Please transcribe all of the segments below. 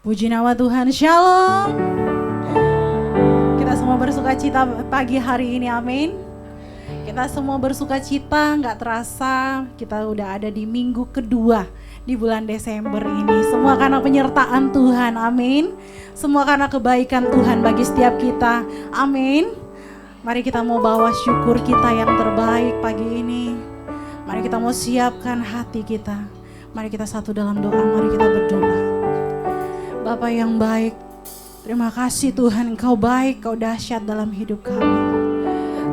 Puji nama Tuhan, Shalom. Kita semua bersuka cita pagi hari ini, amin. Kita semua bersuka cita, gak terasa kita udah ada di minggu kedua di bulan Desember ini. Semua karena penyertaan Tuhan, amin. Semua karena kebaikan Tuhan bagi setiap kita, amin. Mari kita mau bawa syukur kita yang terbaik pagi ini. Mari kita mau siapkan hati kita. Mari kita satu dalam doa, mari kita berdoa. Bapa yang baik, terima kasih Tuhan, Engkau baik, Engkau dahsyat dalam hidup kami.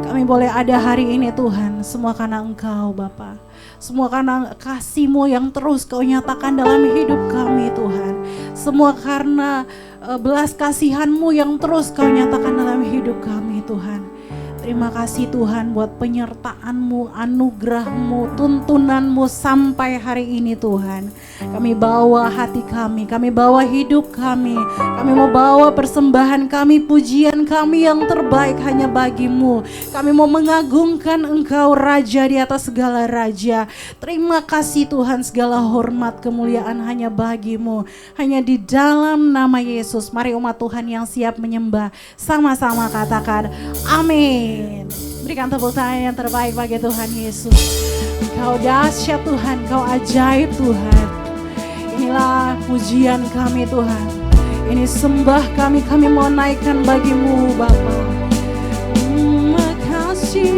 Kami boleh ada hari ini Tuhan, semua karena Engkau Bapa. Semua karena kasih-Mu yang terus Kau nyatakan dalam hidup kami Tuhan. Semua karena belas kasihan-Mu yang terus Kau nyatakan dalam hidup kami Tuhan. Terima kasih Tuhan buat penyertaan-Mu, anugerah-Mu, tuntunan-Mu sampai hari ini Tuhan. Kami bawa hati kami bawa hidup kami mau bawa persembahan kami, pujian kami yang terbaik hanya bagi-Mu. Kami mau mengagungkan Engkau Raja di atas segala raja. Terima kasih Tuhan, segala hormat kemuliaan hanya bagi-Mu. Hanya di dalam nama Yesus, mari umat Tuhan yang siap menyembah sama-sama katakan amin. Berikan tepuk tangan yang terbaik bagi Tuhan Yesus. Kau dahsyat Tuhan, Kau ajaib Tuhan. Inilah pujian kami Tuhan. Ini sembah kami mau naikkan bagi-Mu Bapa. Terima kasih.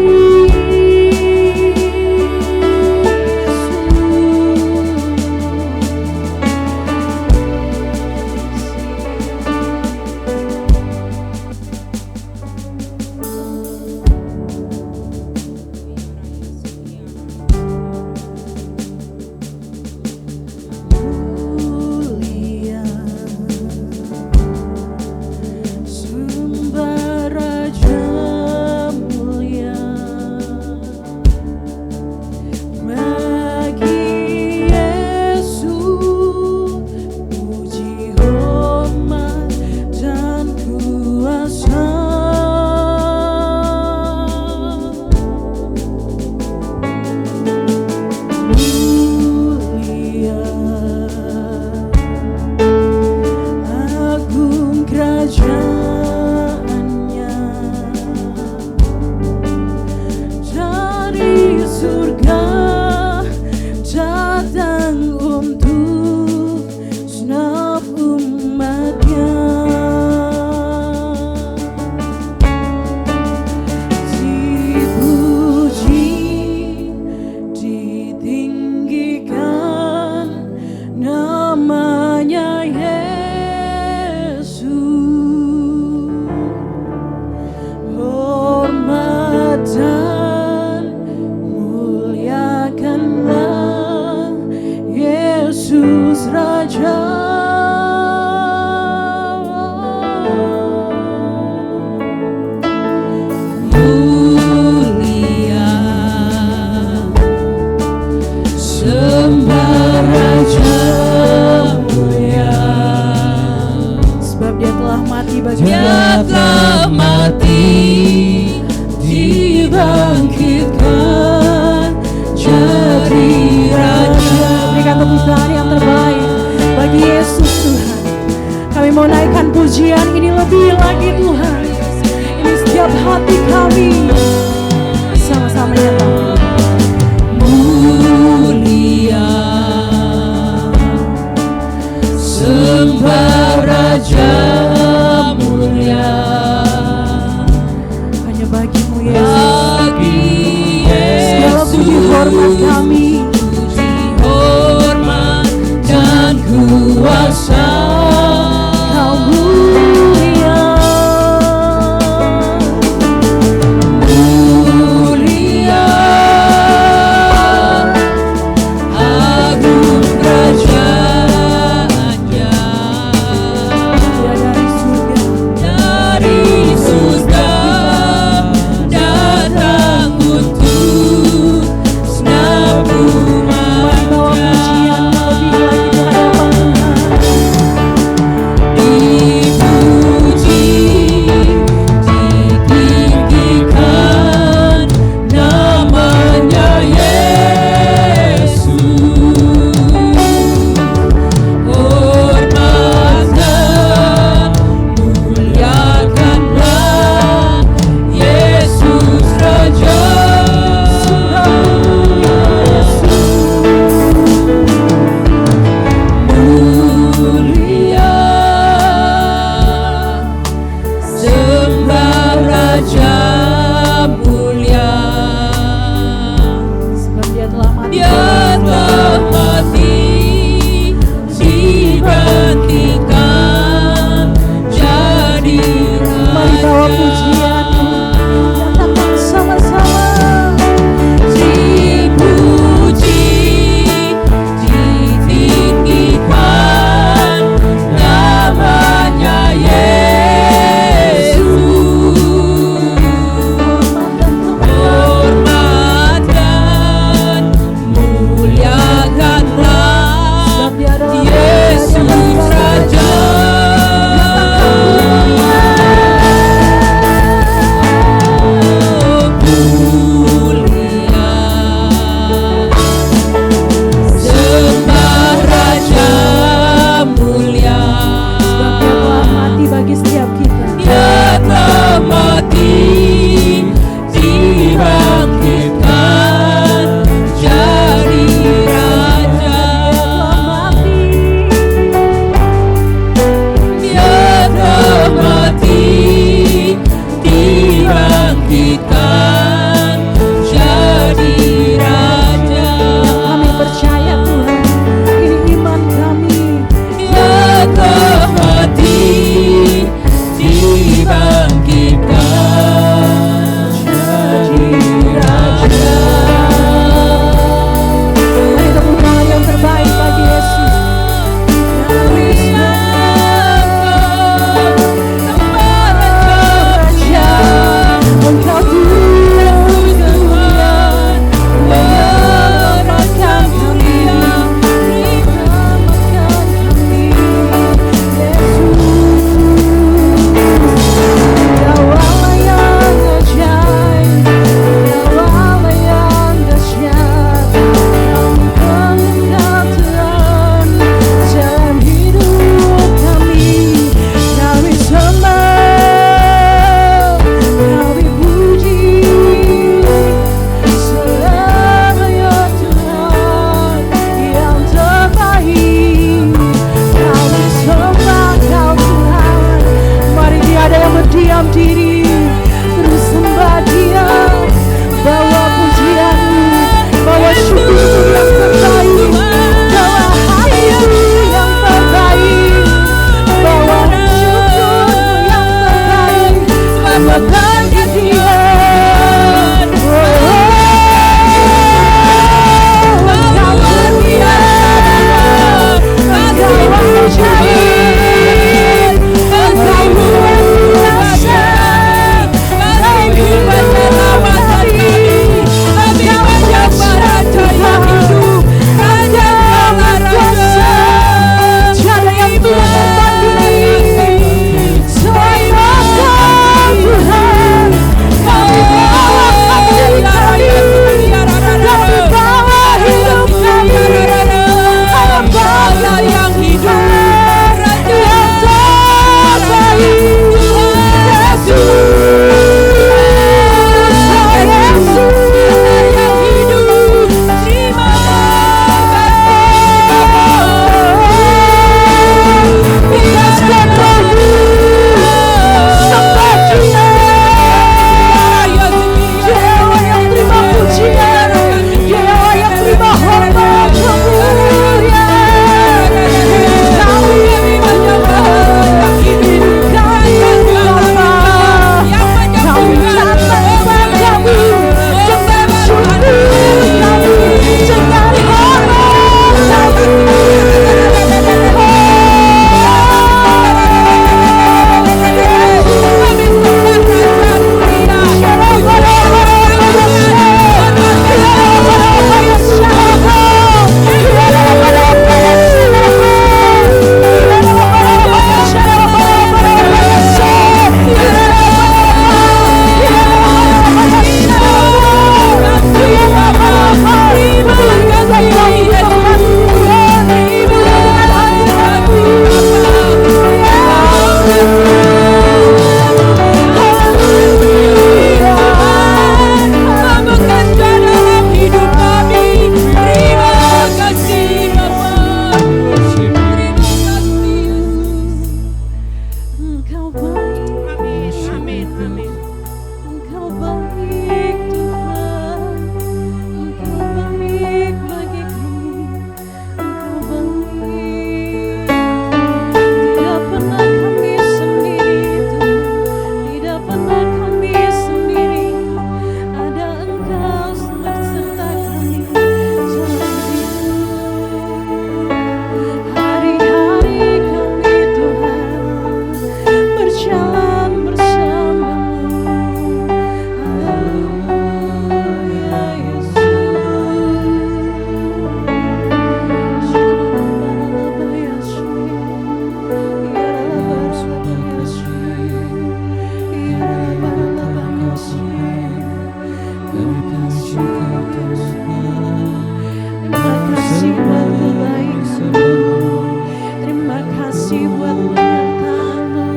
kasih buat penyertaan-Mu.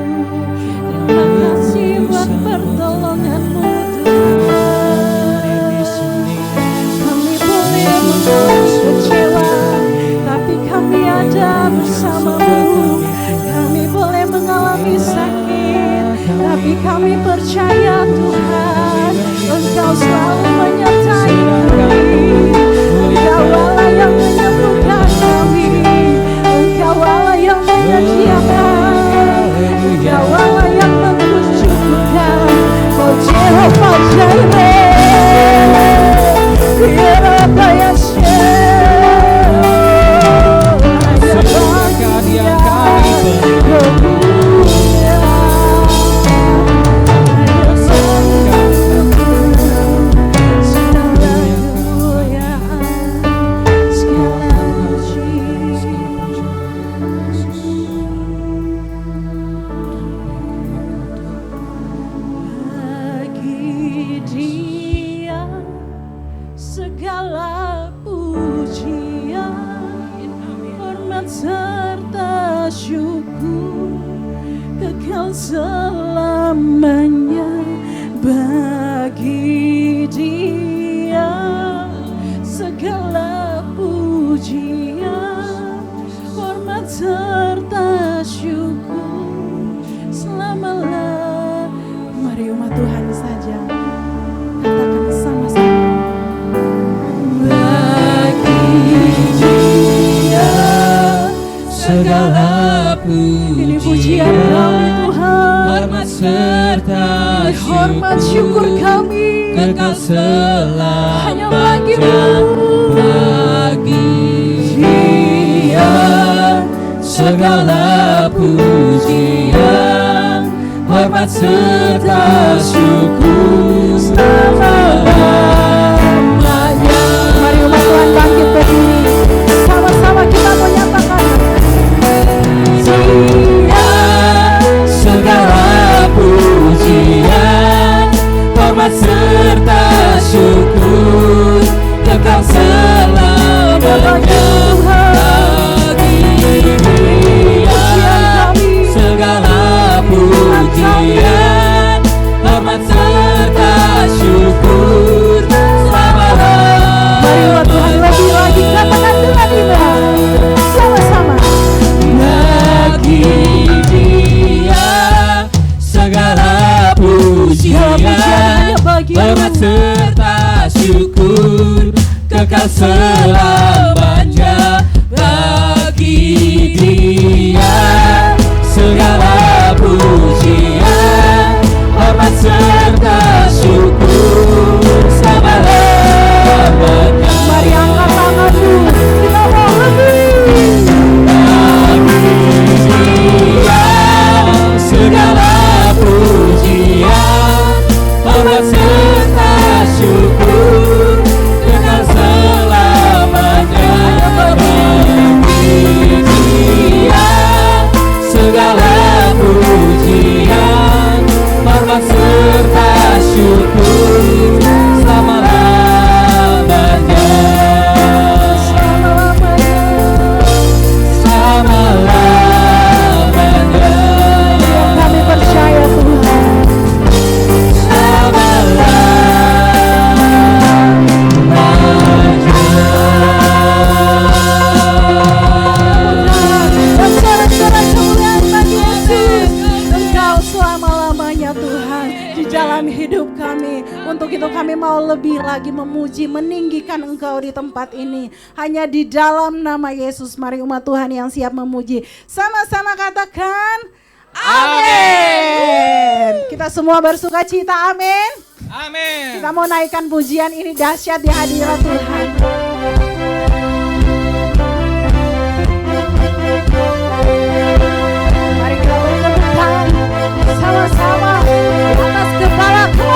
Terima kasih buat pertolongan-Mu Tuhan. Kami boleh mengalami kecewa, tapi kami ada bersama-Mu. Kami boleh mengalami sakit, tapi kami percaya Tuhan, Engkau selalu menyertai kami. Engkau Allah yang menyembuhkan kami, Engkau Allah yang menyediakan, Engkau Allah yang menunjukkan. Oh Jehovah Jireh, Jehovah segala pujian, hormat serta syukur kekal selamanya. Bagi Dia segala pujian, hormat serta syukur selama-lamanya. Mari umat Tuhan saja katakan sama-sama. Segala pujian, ini pujian kami Tuhan, hormat serta hormat syukur kami kekal hanya bagi-Mu. Bagi Dia segala pujian, hormat serta syukur selama-lamanya. Mari umat Tuhan bangkit berdiri, sama-sama kita menyatakan segala pujian, hormat serta syukur kekal selamanya. Bagi Dia segala pujian, hormat serta syukur selama-lamanya. mari umat Tuhan lebih lagi katakan dengan iman sama-sama. Bagi Dia segala pujian, hormat serta syukur kekal selamanya. Bagi Dia segala pujian, hormat serta syukur selama-lamanya. Mari angkat tanganmu, kita mau lebih. Segala pujian, hormat serta syukur kekal selamanya. Bagi Dia segala pujian, hormat serta syukur selama-lamanya. Selama-lamanya. Kami percaya Tuhan. Dan sorak-sorak kemuliaan bagi Yesus. Engkau selama-lamanya Tuhan di dalam hidup kami. Untuk itu kami mau lebih lagi memuji, meninggikan Engkau di tempat ini. Hanya di dalam nama Yesus. Mari umat Tuhan yang siap memuji, sama-sama katakan amin. Kita semua bersuka cita, amin. Amin. Kita mau naikkan pujian ini dahsyat di hadirat Tuhan. Mari kita beri tepuk tangan sama-sama di atas kepalaku.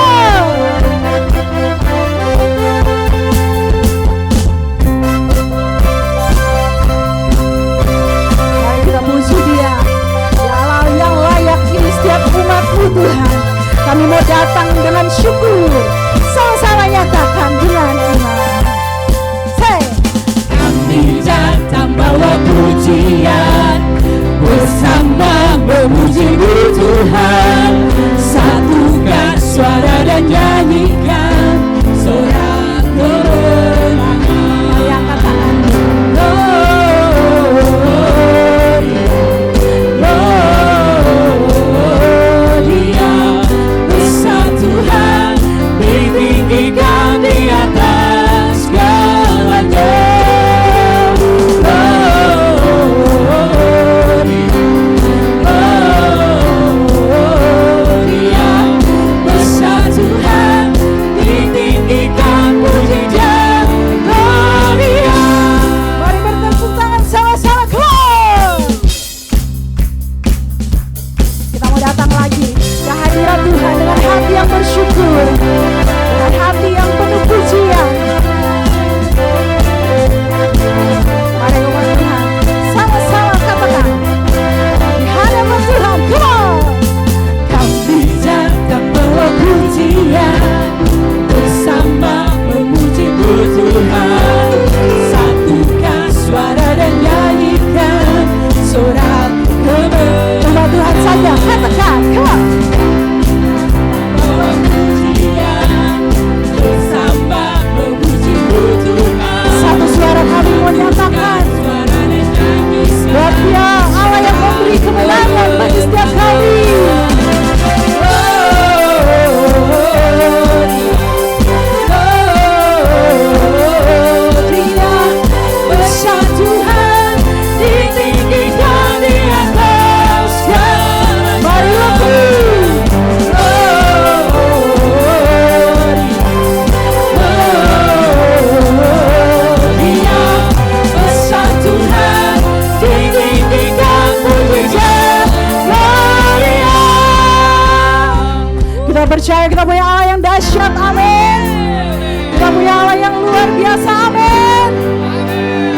Mari kita puji Dia, Dia Allah yang layak ini setiap umat-Mu Tuhan. Kami mau datang dengan syukur, sama-sama nyatakan dengan iman. memuji-Mu Tuhan. Satukan suara dan nyanyikan sorak kemenangan. Yang katakan Gloria, besar Tuhan, ditinggikan di atas segalanya. Gloria, besar Tuhan, ditinggikan puji-Nya. Gloria. mari bertepuk tangan sama-sama. Keluar. Kita mau datang lagi ke hadirat Tuhan dengan hati yang bersyukur, dengan hati yang penuh pujian. Mari umat Tuhan sama-sama katakan di hadapan Tuhan. Come on. Kami datang bawa pujian, bersama memuji-Mu Tuhan. Satukan suara dan nyanyikan sorak kemenangan. Umat Tuhan saja katakan. Come on. Bawa pujian, bersama memuji-Mu Tuhan. Satu suara kami mau nyatakan Suara dan nyanyikan buat Dia Allah yang memberi kemenangan bagi setiap kami. Gloria, besar Tuhan, ditinggikan di atas segalanya. Mari lagi. Gloria, besar Tuhan, ditinggikan puji-Nya. Gloria. Kita percaya kita punya Allah yang dahsyat. Amin. Kita punya Allah yang luar biasa. Amin.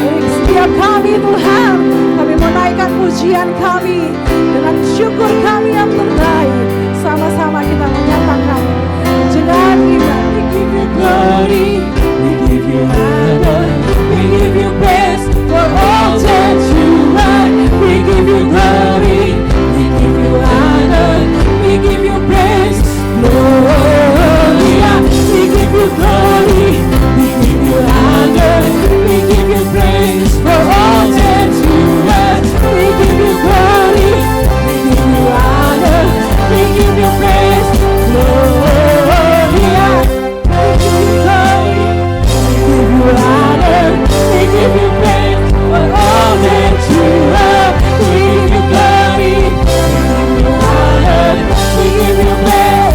Bagi setiap kami Tuhan, kami menaikkan pujian kami dengan syukur kami yang terbaik. Sama-sama kita menyatakan dengan iman. We give you glory, We give you honor, we give you praise for all that you are. We give you glory, we give you honor, we give you praise. Gloria, we give you glory, we give you honor, we give you praise for all that you are. We give you glory, we give you honor, we give you praise. Gloria, we give you glory, we give you honor, we give you praise for all that you are. We give you glory, we give you honor, we give you praise.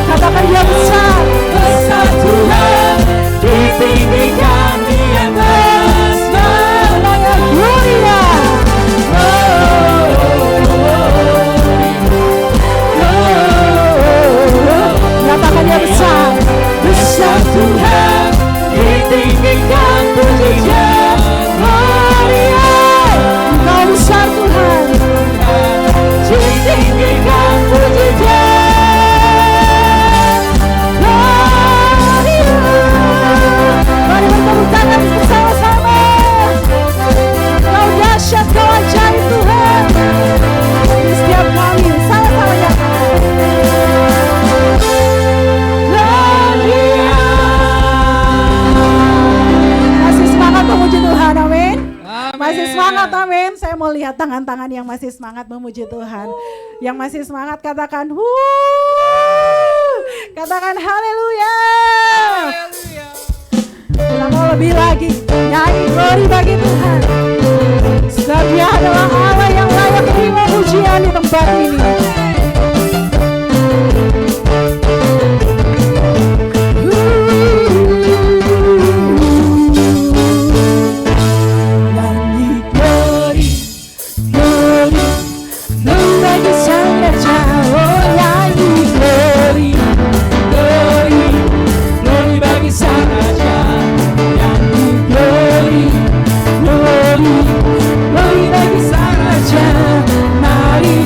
katakan Dia besar. Besar Tuhan, ditinggikan di atas segalanya. Gloria. Katakan Dia besar. Besar Tuhan, ditinggikan puji-Nya. Gloria, Engkau besar Tuhan. ditinggikan puji-Nya. Gloria. Mari bertepuk tangan bersama-sama. Kau dahsyat, Kau ajaib Tuhan. Di setiap kami sama-sama nyatakan. Gloria. Masih semangat memuji Tuhan, amin. Amin. Masih semangat, amin. Saya mau lihat tangan-tangan yang masih semangat memuji Tuhan. Yang masih semangat katakan katakan haleluya. Kita mau lebih lagi nyanyi glory bagi Tuhan. Sebab Dia adalah Allah yang layak terima pujian di tempat ini. Nyanyi glory, glory, glory bagi Sang Raja. Oh, nyanyi glory, glory, glory bagi Sang Raja. Nyanyi glory, glory, glory bagi Sang Raja. Mari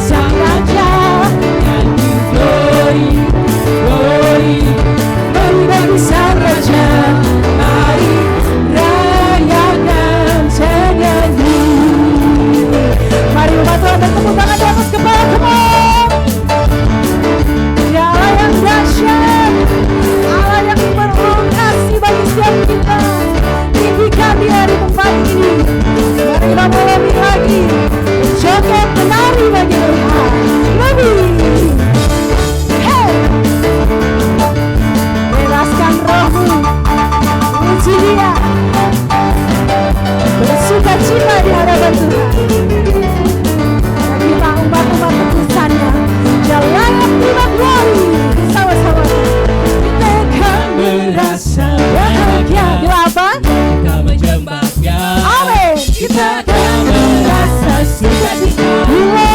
Sang Raja, nyanyi glory, glory, glory bagi Sang Raja. Mari rayakan senyanyi. Mari umat Tuhan bertepuk tangan di atas kepala, come on. Ya Allah yang dahsyat, Allah yang penuh kasih bagi setiap kita. Tinggikan Dia di tempat ini. Mari kita lebih lagi joget menari bagi Tuhan. Lebih, hey, bebaskan rohmu, puji Dia, bersuka cita di hadapan Tuhan. Kita umat-umat tebusannya, Dia layak terima glory. Sama-sama kita akan merasa bahagia. Bila apa? Kita menyembah Dia. Amin. Kita akan merasa sukacita bila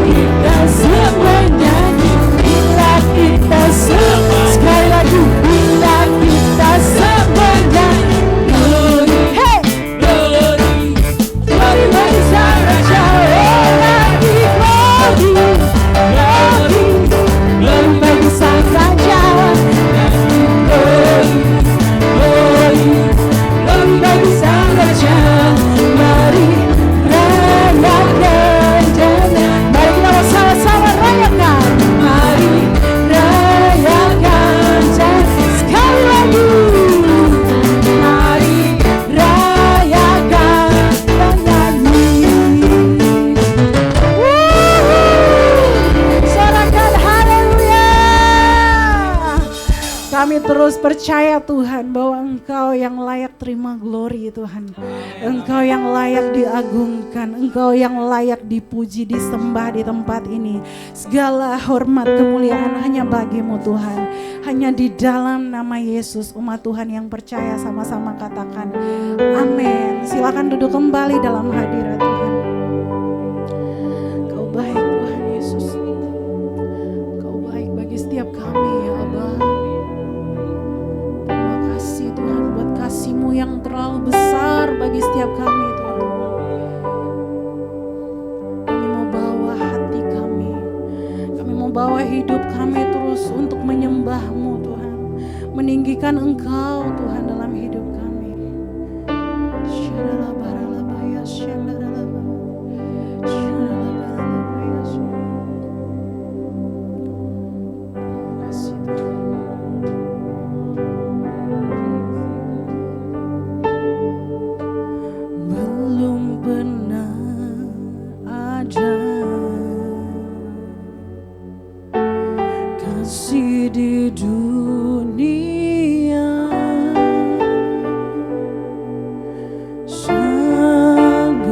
kita semua nyanyi, bila kita semua, sekali lagi, bila kita semua nyanyi. Glory, hey, Glory, glory bagi Sang Raja. Oh, lagi glory, glory, glory bagi Sang Raja. Lagi glory, glory, glory bagi Sang Raja. Mari rayakan dan mari kita bersama-sama rayakan. Mari rayakan dan sekali lagi. Mari rayakan dan nyanyi. Sorakan haleluya. Kami terus percaya Tuhan bahwa Engkau yang layak terima glory Tuhan. Engkau yang layak diagungkan, Engkau yang layak dipuji, disembah di tempat ini. Segala hormat kemuliaan hanya bagi-Mu Tuhan. Hanya di dalam nama Yesus umat Tuhan yang percaya sama-sama katakan amin. Silakan duduk kembali dalam hadirat Tuhan. Kau baik Tuhan Yesus. Kau baik bagi setiap kami ya Allah. Terima kasih Tuhan buat kasih-Mu yang terlalu besar bagi setiap kami Tuhan. Kami mau bawa hati kami. Kami mau bawa hidup kami terus untuk menyembah-Mu Tuhan. Meninggikan Engkau Tuhan dalam hidup kami. Syaralabaralabaya, syalaralaba. Syaralabaralabaya, terima kasih Tuhan. Belum pernah ada kasih di dunia sanggup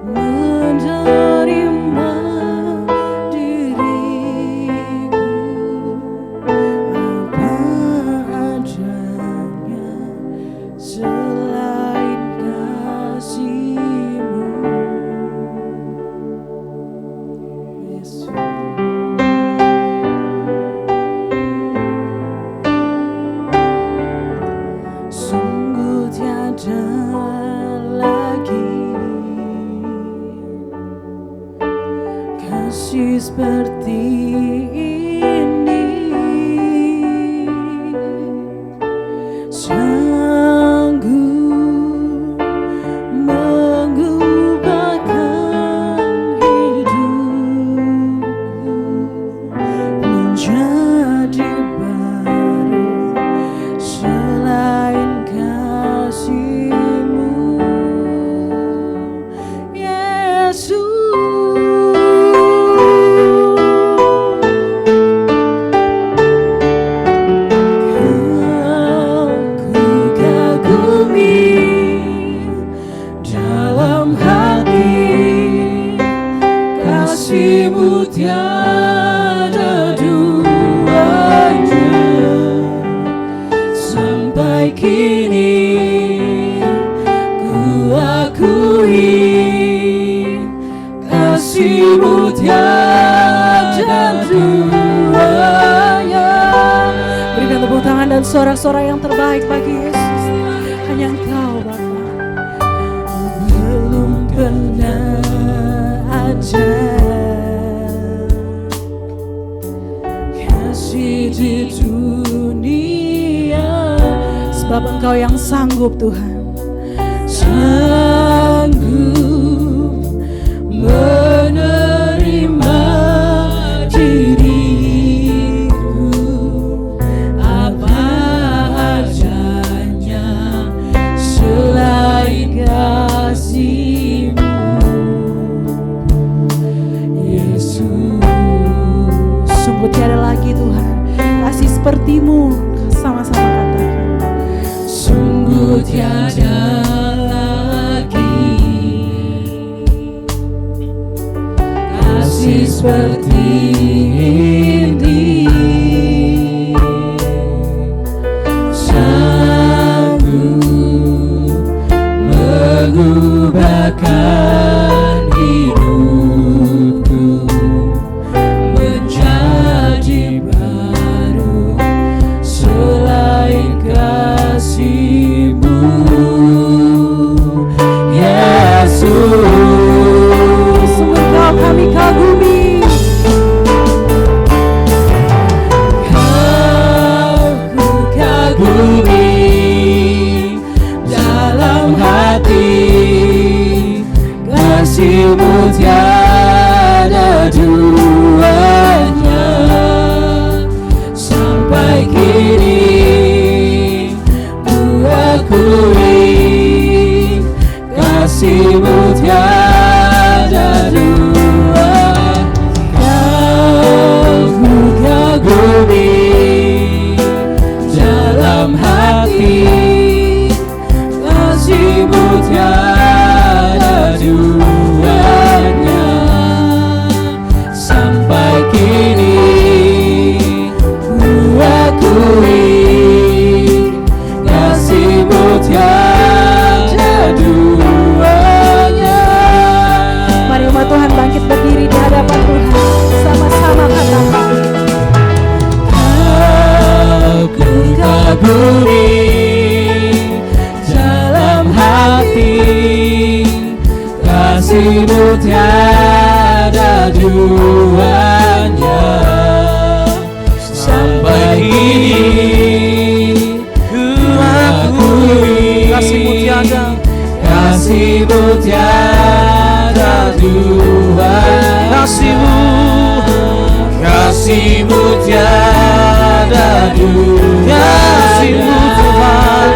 menerima diriku apa adanya selain kasih-Mu Yesus. Sungguh tiada lagi kasih seperti ini, sanggup mengubahkan hidupku menjadi baru selain kasih-Mu Yesus. kasih-Mu tiada duanya. Sampai kini ku akui kasih-Mu tiada duanya. Berikan tepuk tangan dan sorak-sorai yang terbaik bagi Yesus. Hanya Engkau Bapa. Belum pernah kasih di dunia, Sebab Engkau yang sanggup Tuhan. sanggup menerima diriku apa adanya selain kasih-Mu, Yesus. Sungguh tiada lagi Tuhan kasih seperti-Mu. Sama-sama katakan. Sungguh tiada lagi kasih seperti ini, sanggup mengubahkan hidupku menjadi baru selain kasih-Mu, Yesus. Sungguh Engkau kami kagumi. Ku kagumi dalam hati, kasih-Mu tiada duanya. Sampai kini ku akui kasih-Mu tiada dua. Ku kagumi dalam hati, kasih-Mu tiada duanya. Sampai kini ku akui kasih-Mu tiada duanya. Mari umat Tuhan bangkit berdiri di hadapan Tuhan. Sama-sama katakan. Aku kagumi dalam hati, kasih-Mu tiada duanya. Sampai kini ku akui Kasih-Mu tiada. kasih-Mu tiada duanya. Kasih-Mu tiada duanya. Kasih-Mu Tuhan.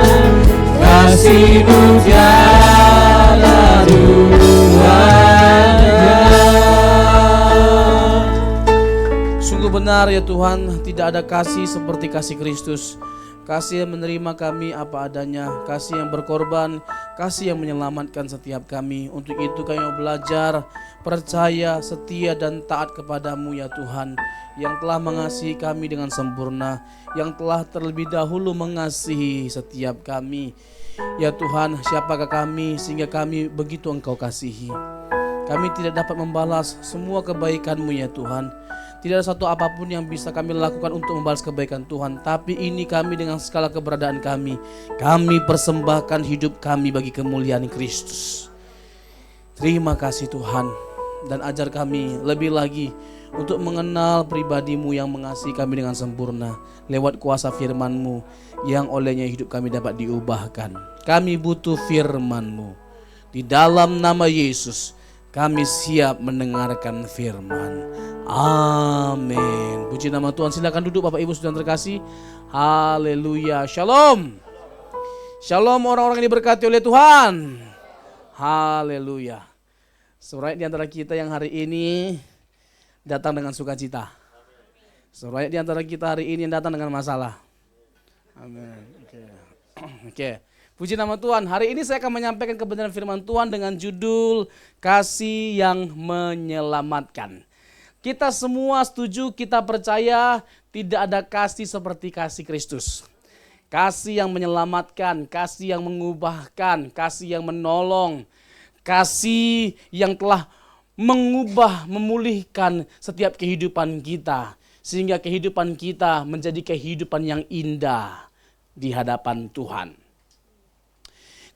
Kasih-Mu tiada duanya. Sungguh benar ya Tuhan, tidak ada kasih seperti kasih Kristus. Kasih yang menerima kami apa adanya, kasih yang berkorban, kasih yang menyelamatkan setiap kami. Untuk itu kami mau belajar, percaya, setia dan taat kepadamu ya Tuhan, yang telah mengasihi kami dengan sempurna, yang telah terlebih dahulu mengasihi setiap kami. Ya Tuhan, siapakah kami sehingga kami begitu Engkau kasihi? Kami tidak dapat membalas semua kebaikan-Mu ya Tuhan. Tidak ada satu apapun yang bisa kami lakukan untuk membalas kebaikan Tuhan. Tapi ini kami dengan segala keberadaan kami persembahkan hidup kami bagi kemuliaan Kristus. Terima kasih Tuhan. Dan ajar kami lebih lagi untuk mengenal pribadi-Mu yang mengasihi kami dengan sempurna lewat kuasa firman-Mu yang olehnya hidup kami dapat diubahkan. Kami butuh firman-Mu. Di dalam nama Yesus kami siap mendengarkan firman. Amin. Puji nama Tuhan. Silakan duduk Bapak Ibu Saudara terkasih. Haleluya. Shalom. Shalom orang-orang yang diberkati oleh Tuhan. Haleluya. Saudara di antara kita yang hari ini datang dengan sukacita. Saudara di antara kita hari ini yang datang dengan masalah. Amin. Oke. Puji nama Tuhan. Hari ini saya akan menyampaikan kebenaran firman Tuhan dengan judul Kasih yang Menyelamatkan. Kita semua setuju, kita percaya tidak ada kasih seperti kasih Kristus. Kasih yang menyelamatkan, kasih yang mengubahkan, kasih yang menolong, kasih yang telah mengubah, memulihkan setiap kehidupan kita. Sehingga kehidupan kita menjadi kehidupan yang indah di hadapan Tuhan.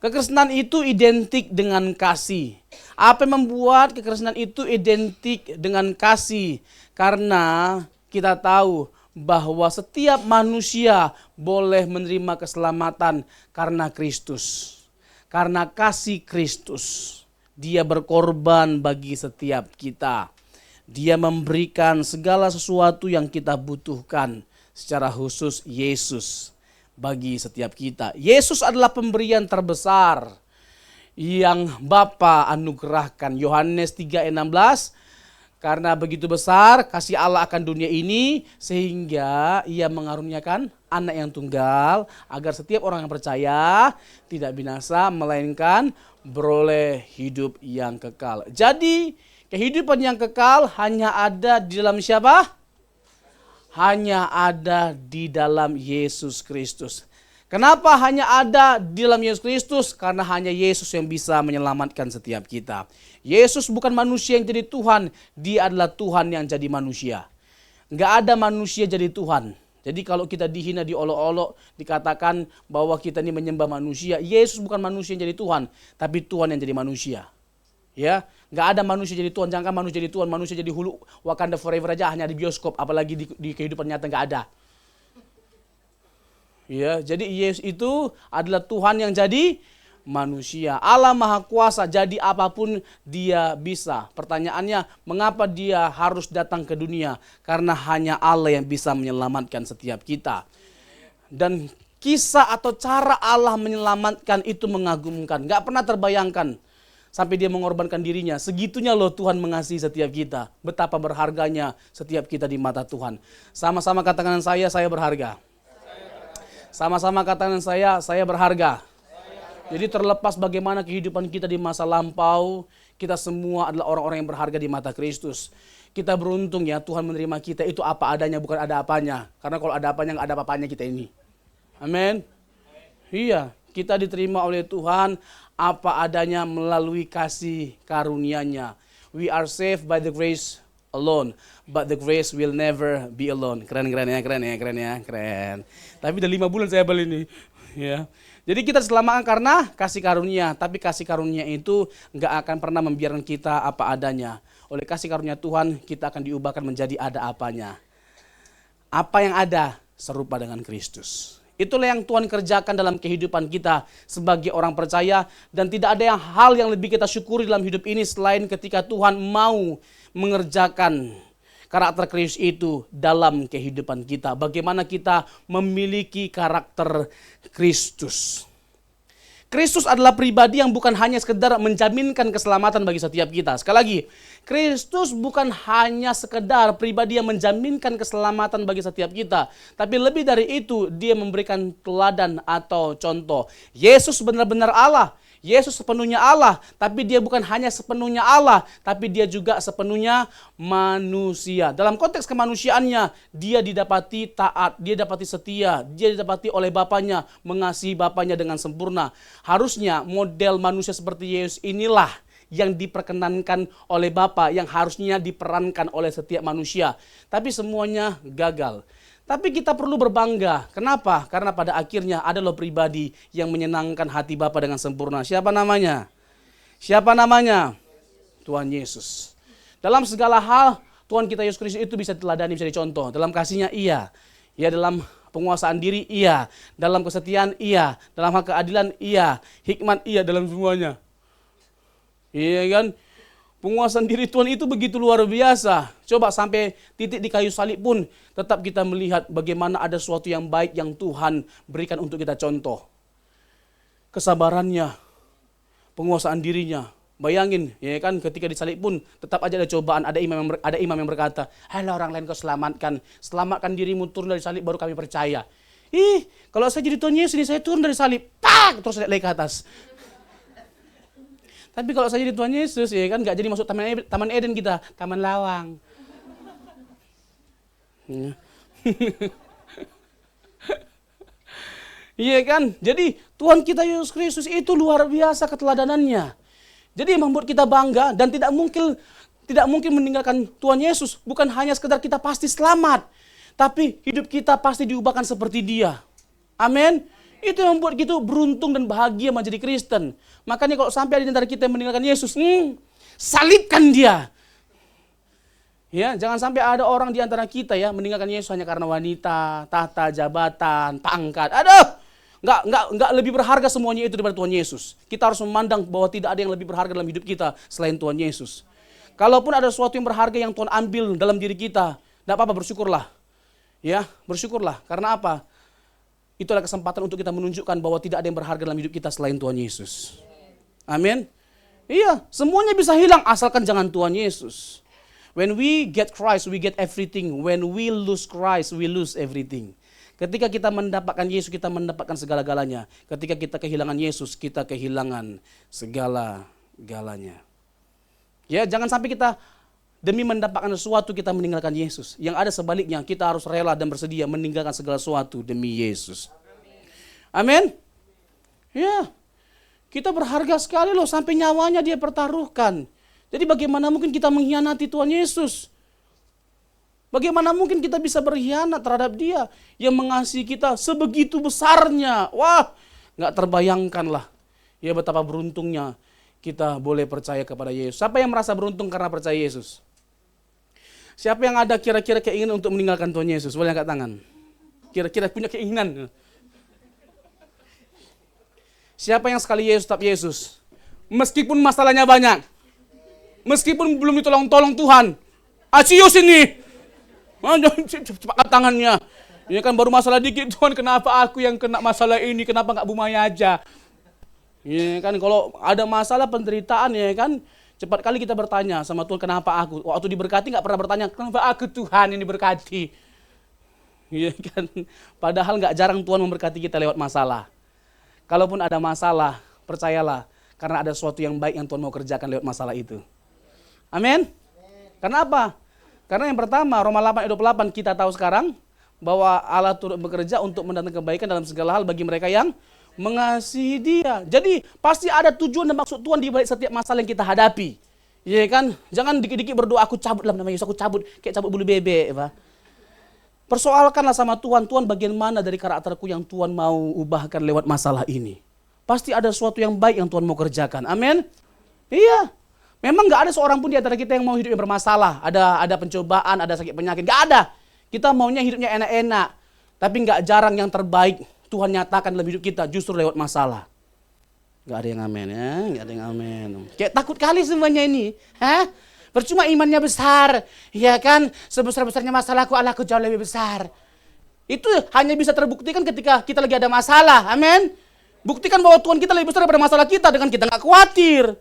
Kekristenan itu identik dengan kasih. Apa yang membuat kekristenan itu identik dengan kasih? Karena kita tahu bahwa setiap manusia boleh menerima keselamatan karena Kristus. Karena kasih Kristus. Dia berkorban bagi setiap kita. Dia memberikan segala sesuatu yang kita butuhkan. Secara khusus Yesus bagi setiap kita. Yesus adalah pemberian terbesar yang Bapa anugerahkan. Yohanes 3:16, karena begitu besar kasih Allah akan dunia ini sehingga ia mengaruniakan anak yang tunggal agar setiap orang yang percaya tidak binasa melainkan beroleh hidup yang kekal. Jadi kehidupan yang kekal hanya ada di dalam siapa? Hanya ada di dalam Yesus Kristus. Kenapa hanya ada di dalam Yesus Kristus? Karena hanya Yesus yang bisa menyelamatkan setiap kita. Yesus bukan manusia yang jadi Tuhan, Dia adalah Tuhan yang jadi manusia. Nggak ada manusia jadi Tuhan. Jadi kalau kita dihina, diolok-olok, dikatakan bahwa kita ini menyembah manusia, Yesus bukan manusia yang jadi Tuhan, tapi Tuhan yang jadi manusia. Ya, nggak ada manusia jadi Tuhan. Jangan manusia jadi Tuhan, manusia jadi hulu Wakanda Forever aja hanya di bioskop, apalagi di kehidupan nyata nggak ada. Ya, jadi Yesus itu adalah Tuhan yang jadi manusia. Allah Maha Kuasa, jadi apapun Dia bisa. Pertanyaannya, mengapa Dia harus datang ke dunia? Karena hanya Allah yang bisa menyelamatkan setiap kita. Dan kisah atau cara Allah menyelamatkan itu mengagumkan. Nggak pernah terbayangkan. Sampai Dia mengorbankan dirinya. Segitunya loh Tuhan mengasihi setiap kita. Betapa berharganya setiap kita di mata Tuhan. Sama-sama katakan saya berharga. Sama-sama katakan saya berharga. Jadi terlepas bagaimana kehidupan kita di masa lampau, kita semua adalah orang-orang yang berharga di mata Kristus. Kita beruntung ya, Tuhan menerima kita itu apa adanya, bukan ada apanya. Karena kalau ada apanya, nggak ada apa-apanya kita ini. Amin. Iya, kita diterima oleh Tuhan apa adanya melalui kasih karunia-Nya. We are saved by the grace alone, but the grace will never be alone. Keren ya. Tapi udah 5 bulan saya beli ini. Ya. Jadi kita diselamatkan karena kasih karunia, tapi kasih karunia itu nggak akan pernah membiarkan kita apa adanya. Oleh kasih karunia Tuhan, kita akan diubahkan menjadi ada apanya. Apa yang ada serupa dengan Kristus. Itulah yang Tuhan kerjakan dalam kehidupan kita sebagai orang percaya. Dan tidak ada hal yang lebih kita syukuri dalam hidup ini selain ketika Tuhan mau mengerjakan karakter Kristus itu dalam kehidupan kita. Bagaimana kita memiliki karakter Kristus. Kristus adalah pribadi yang bukan hanya sekedar menjaminkan keselamatan bagi setiap kita. Sekali lagi, Kristus bukan hanya sekedar pribadi yang menjaminkan keselamatan bagi setiap kita. Tapi lebih dari itu, Dia memberikan teladan atau contoh. Yesus benar-benar Allah. Yesus sepenuhnya Allah, tapi Dia bukan hanya sepenuhnya Allah, tapi Dia juga sepenuhnya manusia. Dalam konteks kemanusiaannya, Dia didapati taat, Dia didapati setia, Dia didapati oleh Bapanya, mengasihi Bapanya dengan sempurna. Harusnya model manusia seperti Yesus inilah yang diperkenankan oleh Bapa, yang harusnya diperankan oleh setiap manusia. Tapi semuanya gagal. Tapi kita perlu berbangga. Kenapa? Karena pada akhirnya ada loh pribadi yang menyenangkan hati Bapa dengan sempurna. Siapa namanya? Siapa namanya? Tuhan Yesus. Dalam segala hal, Tuhan kita Yesus Kristus itu bisa diteladani, bisa dicontoh. Dalam kasihnya iya. Ya, dalam penguasaan diri iya. Dalam kesetiaan iya. Dalam hak keadilan iya. Hikmat iya, dalam semuanya. Iya kan? Penguasaan diri Tuhan itu begitu luar biasa. Coba sampai titik di kayu salib pun tetap kita melihat bagaimana ada sesuatu yang baik yang Tuhan berikan untuk kita contoh. Kesabarannya, penguasaan dirinya. Bayangin, ya kan, ketika disalib pun tetap aja ada cobaan. Ada imam yang berkata, "Halah, orang lain kau selamatkan. Selamatkan dirimu, turun dari salib baru kami percaya." Kalau saya jadi Tuhan Yesus, saya turun dari salib, pak, terus naik ke atas. Tapi kalau saya jadi Tuhan Yesus, ya kan, nggak jadi masuk Taman Eden kita, Taman Lawang. Iya kan? Jadi Tuhan kita Yesus Kristus itu luar biasa keteladanannya. Jadi membuat kita bangga dan tidak mungkin meninggalkan Tuhan Yesus. Bukan hanya sekedar kita pasti selamat, tapi hidup kita pasti diubahkan seperti Dia. Amin. Itu yang membuat kita beruntung dan bahagia menjadi Kristen. Makanya kalau sampai ada di antara kita yang meninggalkan Yesus, salibkan dia. Ya, jangan sampai ada orang di antara kita ya meninggalkan Yesus hanya karena wanita, tahta, jabatan, pangkat. Aduh, nggak lebih berharga semuanya itu daripada Tuhan Yesus. Kita harus memandang bahwa tidak ada yang lebih berharga dalam hidup kita selain Tuhan Yesus. Kalaupun ada sesuatu yang berharga yang Tuhan ambil dalam diri kita, tidak apa-apa, bersyukurlah. Ya, bersyukurlah. Karena apa? Itu adalah kesempatan untuk kita menunjukkan bahwa tidak ada yang berharga dalam hidup kita selain Tuhan Yesus. Amin. Iya, semuanya bisa hilang asalkan jangan Tuhan Yesus. When we get Christ, we get everything. When we lose Christ, we lose everything. Ketika kita mendapatkan Yesus, kita mendapatkan segala-galanya. Ketika kita kehilangan Yesus, kita kehilangan segala-galanya. Ya, jangan sampai kita demi mendapatkan sesuatu kita meninggalkan Yesus. Yang ada sebaliknya, kita harus rela dan bersedia meninggalkan segala sesuatu demi Yesus. Amin. Ya, kita berharga sekali loh, sampai nyawanya dia pertaruhkan. Jadi bagaimana mungkin kita mengkhianati Tuhan Yesus? Bagaimana mungkin kita bisa berkhianat terhadap dia yang mengasihi kita sebegitu besarnya? Wah, nggak terbayangkan lah. Ya, betapa beruntungnya kita boleh percaya kepada Yesus. Siapa yang merasa beruntung karena percaya Yesus? Siapa yang ada kira-kira keinginan untuk meninggalkan Tuhan Yesus? Boleh angkat tangan. Kira-kira punya keinginan. Siapa yang sekali Yesus tetap Yesus? Meskipun masalahnya banyak. Meskipun belum ditolong-tolong Tuhan. Acius ini. Cepat tangannya. Ini kan baru masalah dikit, Tuhan, kenapa aku yang kena masalah ini? Kenapa nggak Bu Maya aja? Ya kan, kalau ada masalah penderitaan ya kan, cepat kali kita bertanya sama Tuhan, kenapa aku? Waktu diberkati nggak pernah bertanya, kenapa aku Tuhan yang diberkati? Ya kan, padahal nggak jarang Tuhan memberkati kita lewat masalah. Kalaupun ada masalah, percayalah, karena ada sesuatu yang baik yang Tuhan mau kerjakan lewat masalah itu. Amin? Karena apa? Karena yang pertama, Roma 8 ayat 28 kita tahu sekarang bahwa Allah turut bekerja untuk mendatangkan kebaikan dalam segala hal bagi mereka yang mengasihi dia. Jadi pasti ada tujuan dan maksud Tuhan di balik setiap masalah yang kita hadapi. Ya kan? Jangan dikit-dikit berdoa, aku cabut dalam nama Yesus, aku cabut kayak cabut bulu bebek, Pak. Persoalkanlah sama Tuhan, Tuhan bagian mana dari karakterku yang Tuhan mau ubahkan lewat masalah ini. Pasti ada sesuatu yang baik yang Tuhan mau kerjakan. Amin. Iya. Memang nggak ada seorang pun di antara kita yang mau hidup yang bermasalah. Ada pencobaan, ada sakit penyakit. Nggak ada. Kita maunya hidupnya enak-enak. Tapi nggak jarang yang terbaik Tuhan nyatakan dalam hidup kita justru lewat masalah. Gak ada yang amin ya, gak ada yang amin. Kayak takut kali semuanya ini. Hah? Percuma imannya besar. Ya kan, sebesar-besarnya masalahku, Allahku jauh lebih besar. Itu hanya bisa terbuktikan ketika kita lagi ada masalah. Amin. Buktikan bahwa Tuhan kita lebih besar daripada masalah kita dengan kita gak khawatir.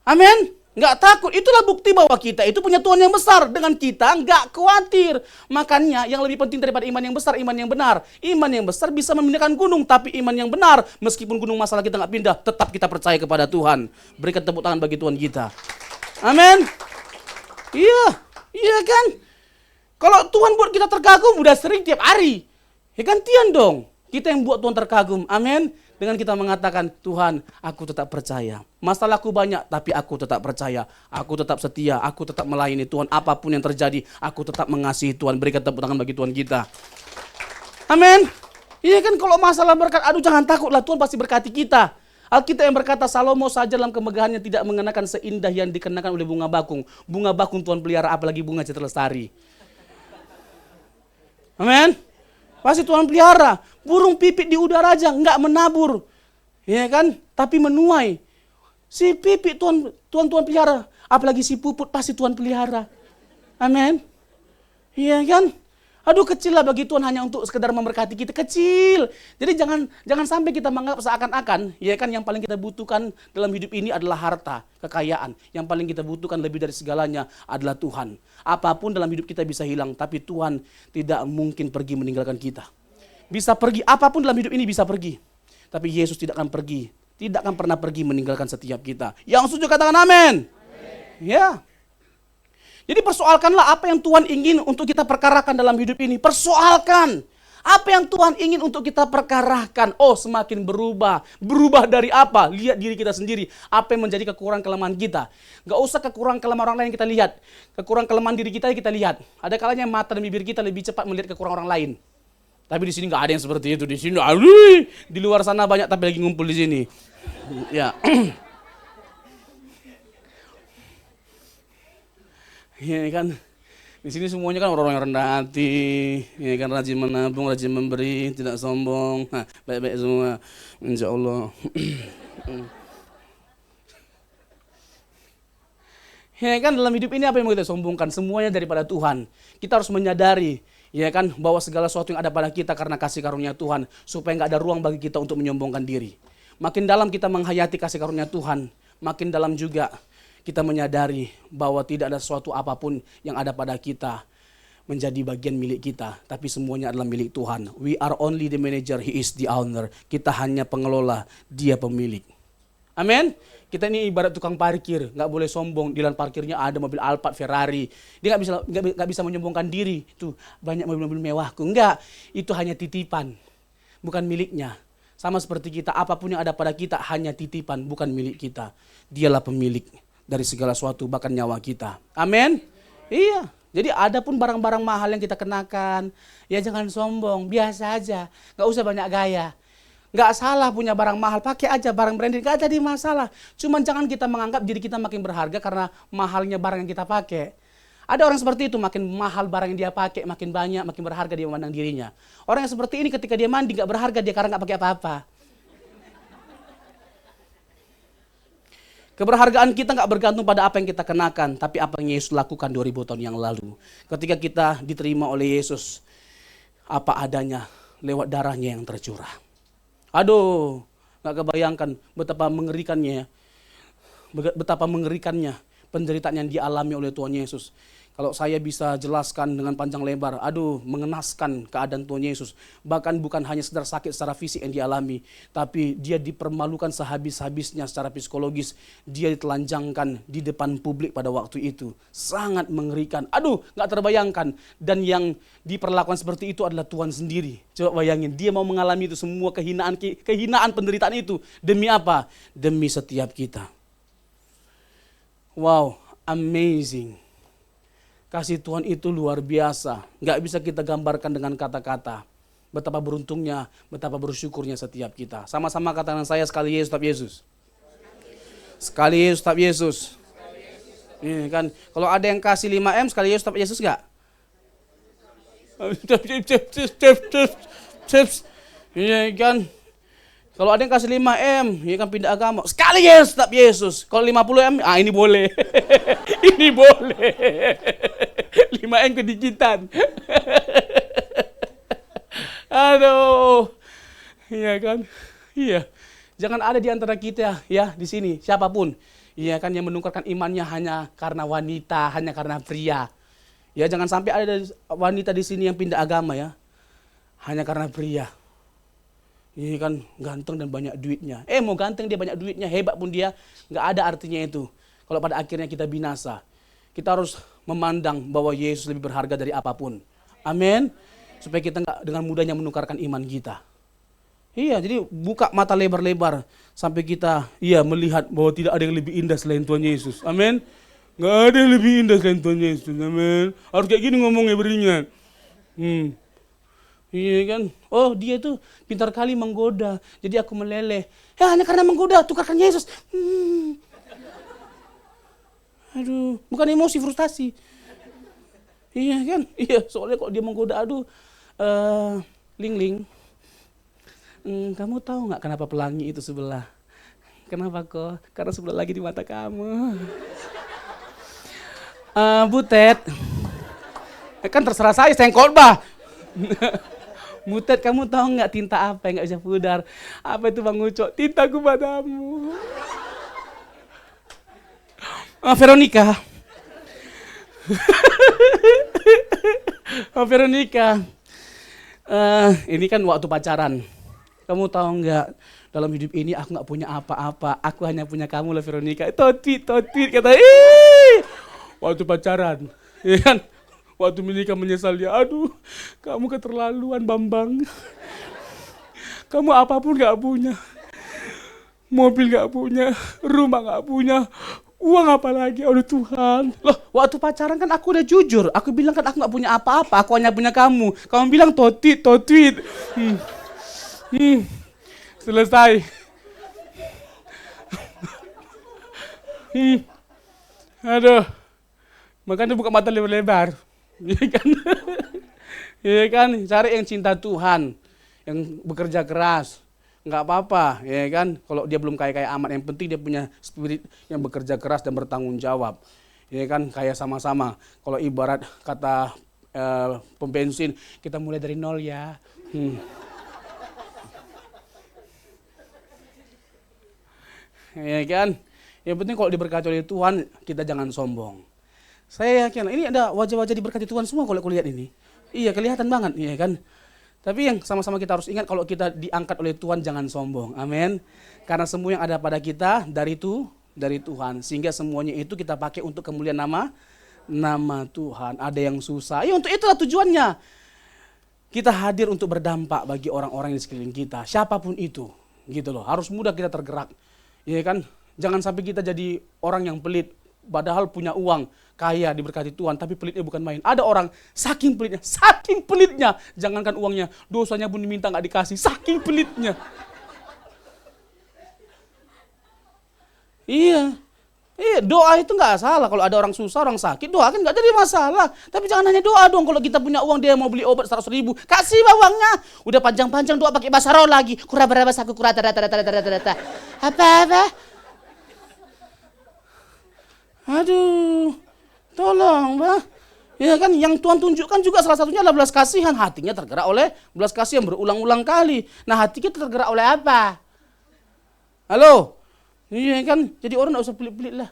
Amin. Nggak takut, itulah bukti bahwa kita itu punya Tuhan yang besar. Dengan kita nggak khawatir. Makanya yang lebih penting daripada iman yang besar, iman yang benar. Iman yang besar bisa memindahkan gunung, tapi iman yang benar, meskipun gunung masalah kita nggak pindah, tetap kita percaya kepada Tuhan. Berikan tepuk tangan bagi Tuhan kita. Amin. Iya kan? Kalau Tuhan buat kita terkagum, udah sering tiap hari. Ya gantian dong. Kita yang buat Tuhan terkagum. Amin. Dengan kita mengatakan, Tuhan, aku tetap percaya. Masalahku banyak, tapi aku tetap percaya. Aku tetap setia, aku tetap melayani Tuhan. Apapun yang terjadi, aku tetap mengasihi Tuhan. Berikan tepuk tangan bagi Tuhan kita. Amin. Iya kan, kalau masalah berkat, aduh jangan takutlah, Tuhan pasti berkati kita. Alkitab yang berkata, Salomo saja dalam kemegahannya tidak mengenakan seindah yang dikenakan oleh bunga bakung. Bunga bakung Tuhan pelihara, apalagi bunga Citra Lestari. Amin. Pasti Tuhan pelihara. Burung pipit di udara aja nggak menabur, ya kan? Tapi menuai. Si pipit Tuhan pelihara, apalagi si puput pasti Tuhan pelihara. Amin. Iya kan? Aduh kecil lah bagi Tuhan hanya untuk sekedar memberkati kita, kecil. Jadi jangan sampai kita menganggap seakan-akan, ya kan, yang paling kita butuhkan dalam hidup ini adalah harta, kekayaan. Yang paling kita butuhkan lebih dari segalanya adalah Tuhan. Apapun dalam hidup kita bisa hilang, tapi Tuhan tidak mungkin pergi meninggalkan kita. Bisa pergi, apapun dalam hidup ini bisa pergi. Tapi Yesus tidak akan pergi, tidak akan pernah pergi meninggalkan setiap kita. Yang setuju katakan amin. Ya. Jadi persoalkanlah apa yang Tuhan ingin untuk kita perkarakan dalam hidup ini. Persoalkan. Apa yang Tuhan ingin untuk kita perkarakan. Oh, semakin berubah. Berubah dari apa? Lihat diri kita sendiri. Apa yang menjadi kekurangan kelemahan kita. Gak usah kekurangan kelemahan orang lain yang kita lihat. Kekurangan kelemahan diri kita yang kita lihat. Ada kalanya mata dan bibir kita lebih cepat melihat kekurangan orang lain. Tapi di sini nggak ada yang seperti itu. Di sini, aduh, di luar sana banyak tapi lagi ngumpul di sini. Ya. Ya kan, di sini semuanya kan orang-orang yang rendah hati, ya kan, rajin menabung, rajin memberi, tidak sombong, baik-baik semua, insya Allah. Ya kan, dalam hidup ini apa yang mau kita sombongkan? Semuanya daripada Tuhan. Kita harus menyadari, ya kan, bahwa segala sesuatu yang ada pada kita karena kasih karunia Tuhan, supaya nggak ada ruang bagi kita untuk menyombongkan diri. Makin dalam kita menghayati kasih karunia Tuhan, makin dalam juga kita menyadari bahwa tidak ada sesuatu apapun yang ada pada kita menjadi bagian milik kita, tapi semuanya adalah milik Tuhan. We are only the manager, He is the owner. Kita hanya pengelola, Dia pemilik. Amin. Kita ini ibarat tukang parkir, nggak boleh sombong. Di lahan parkirnya ada mobil Alphard, Ferrari. Dia nggak bisa menyombongkan diri. Itu banyak mobil-mobil mewahku. Enggak, itu hanya titipan, bukan miliknya. Sama seperti kita, apapun yang ada pada kita hanya titipan, bukan milik kita. Dialah pemilik dari segala sesuatu, bahkan nyawa kita. Amin. Iya. Jadi ada pun barang-barang mahal yang kita kenakan, ya jangan sombong, biasa aja, nggak usah banyak gaya. Nggak salah punya barang mahal, pakai aja barang branded, nggak jadi masalah. Cuman jangan kita menganggap diri kita makin berharga karena mahalnya barang yang kita pakai. Ada orang seperti itu, makin mahal barang yang dia pakai, makin banyak, makin berharga dia memandang dirinya. Orang yang seperti ini ketika dia mandi nggak berharga dia karena nggak pakai apa-apa. Keberhargaan kita nggak bergantung pada apa yang kita kenakan, tapi apa yang Yesus lakukan 2000 tahun yang lalu. Ketika kita diterima oleh Yesus, apa adanya lewat darahnya yang tercurah. Aduh, nggak kebayangkan betapa mengerikannya penderitaan yang dialami oleh Tuhan Yesus. Kalau saya bisa jelaskan dengan panjang lebar, mengenaskan keadaan Tuhan Yesus. Bahkan bukan hanya sekedar sakit secara fisik yang dialami, tapi dia dipermalukan sehabis-habisnya secara psikologis. Dia ditelanjangkan di depan publik pada waktu itu. Sangat mengerikan. Nggak terbayangkan. Dan yang diperlakukan seperti itu adalah Tuhan sendiri. Coba bayangin, dia mau mengalami itu semua kehinaan penderitaan itu. Demi apa? Demi setiap kita. Wow, amazing. Kasih Tuhan itu luar biasa. Nggak bisa kita gambarkan dengan kata-kata. Betapa beruntungnya, betapa bersyukurnya setiap kita. Sama-sama katakan saya, sekali Yesus, tetap Yesus. Sekali Yesus, tetap Yesus. Ini kan, kalau ada yang kasih 5M, sekali Yesus, tetap Yesus nggak? Ini kan, kalau ada yang kasih 5M, ya kan pindah agama. Sekali Yesus, tetap Yesus. Kalau 50M, ini boleh. Ini boleh. 5M kedigitan. Aduh. Iya kan? Iya. Jangan ada di antara kita ya di sini, siapapun. Iya kan, yang menukarkan imannya hanya karena wanita, hanya karena pria. Ya jangan sampai ada wanita di sini yang pindah agama ya. Hanya karena pria. Ini kan ganteng dan banyak duitnya. Mau ganteng dia banyak duitnya, hebat pun dia, nggak ada artinya itu. Kalau pada akhirnya kita binasa. Kita harus memandang bahwa Yesus lebih berharga dari apapun. Amin. Supaya kita nggak dengan mudahnya menukarkan iman kita. Iya, jadi buka mata lebar-lebar sampai kita melihat bahwa tidak ada yang lebih indah selain Tuhan Yesus. Amin. Nggak ada yang lebih indah selain Tuhan Yesus. Amin. Harus kayak gini ngomongnya beringat. Iya kan, dia tuh pintar kali menggoda, jadi aku meleleh. Hanya karena menggoda, tukarkan Yesus. Aduh, bukan emosi, frustasi. Iya kan, soalnya kok dia menggoda, Ling, kamu tahu nggak kenapa pelangi itu sebelah? Kenapa kok? Karena sebelah lagi di mata kamu. Butet, kan terserah saya yang khotbah. Butet, kamu tahu nggak tinta apa yang nggak bisa pudar? Apa itu Bang Uco? Tintaku padamu. Veronica. Veronica. Ini kan waktu pacaran. Kamu tahu nggak? Dalam hidup ini aku nggak punya apa-apa. Aku hanya punya kamu lah Veronica. Totit kata. Waktu pacaran, ya kan? Waktu menikah menyesal dia, kamu keterlaluan Bambang. Kamu apapun gak punya. Mobil gak punya, rumah gak punya, Uang apa lagi? Aduh Tuhan. Loh, waktu pacaran kan aku udah jujur. Aku bilang kan aku gak punya apa-apa. Aku hanya punya kamu. Kamu bilang totit. Selesai. Aduh. Makanya buka mata lebar-lebar. Iya kan? Iya kan? Cari yang cinta Tuhan. Yang bekerja keras. Nggak apa-apa, ya kan? Kalau dia belum kaya-kaya amat, yang penting dia punya spirit yang bekerja keras dan bertanggung jawab. Ya kan? Kaya sama-sama. Kalau ibarat kata pom bensin, kita mulai dari nol ya. Ya kan? Yang penting kalau diberkati oleh Tuhan, kita jangan sombong. Saya yakin, ini ada wajah-wajah diberkati Tuhan semua kalau aku lihat ini. Iya, kelihatan banget, ya kan? Tapi yang sama-sama kita harus ingat, kalau kita diangkat oleh Tuhan jangan sombong. Amin. Karena semua yang ada pada kita dari Tuhan. Sehingga semuanya itu kita pakai untuk kemuliaan nama Tuhan. Ada yang susah. Ya untuk itulah tujuannya. Kita hadir untuk berdampak bagi orang-orang di sekeliling kita. Siapapun itu. Gitu loh. Harus mudah kita tergerak. Ya kan? Jangan sampai kita jadi orang yang pelit. Padahal punya uang, kaya, diberkati Tuhan, tapi pelitnya bukan main. Ada orang saking pelitnya, jangankan uangnya, dosanya pun diminta nggak dikasih, saking pelitnya. Iya, doa itu nggak salah. Kalau ada orang susah, orang sakit, doa kan nggak jadi masalah. Tapi jangan hanya doa dong. Kalau kita punya uang, dia mau beli obat 100.000, kasih uangnya. Udah panjang-panjang doa pakai bahasa roh lagi. Kurabarabas aku apa? Aduh, tolong, Bah. Ya kan, yang Tuhan tunjukkan juga salah satunya adalah belas kasihan. Hatinya tergerak oleh belas kasihan berulang-ulang kali. Nah, hati kita tergerak oleh apa? Halo? Iya kan, jadi orang enggak usah pelit-pelit lah.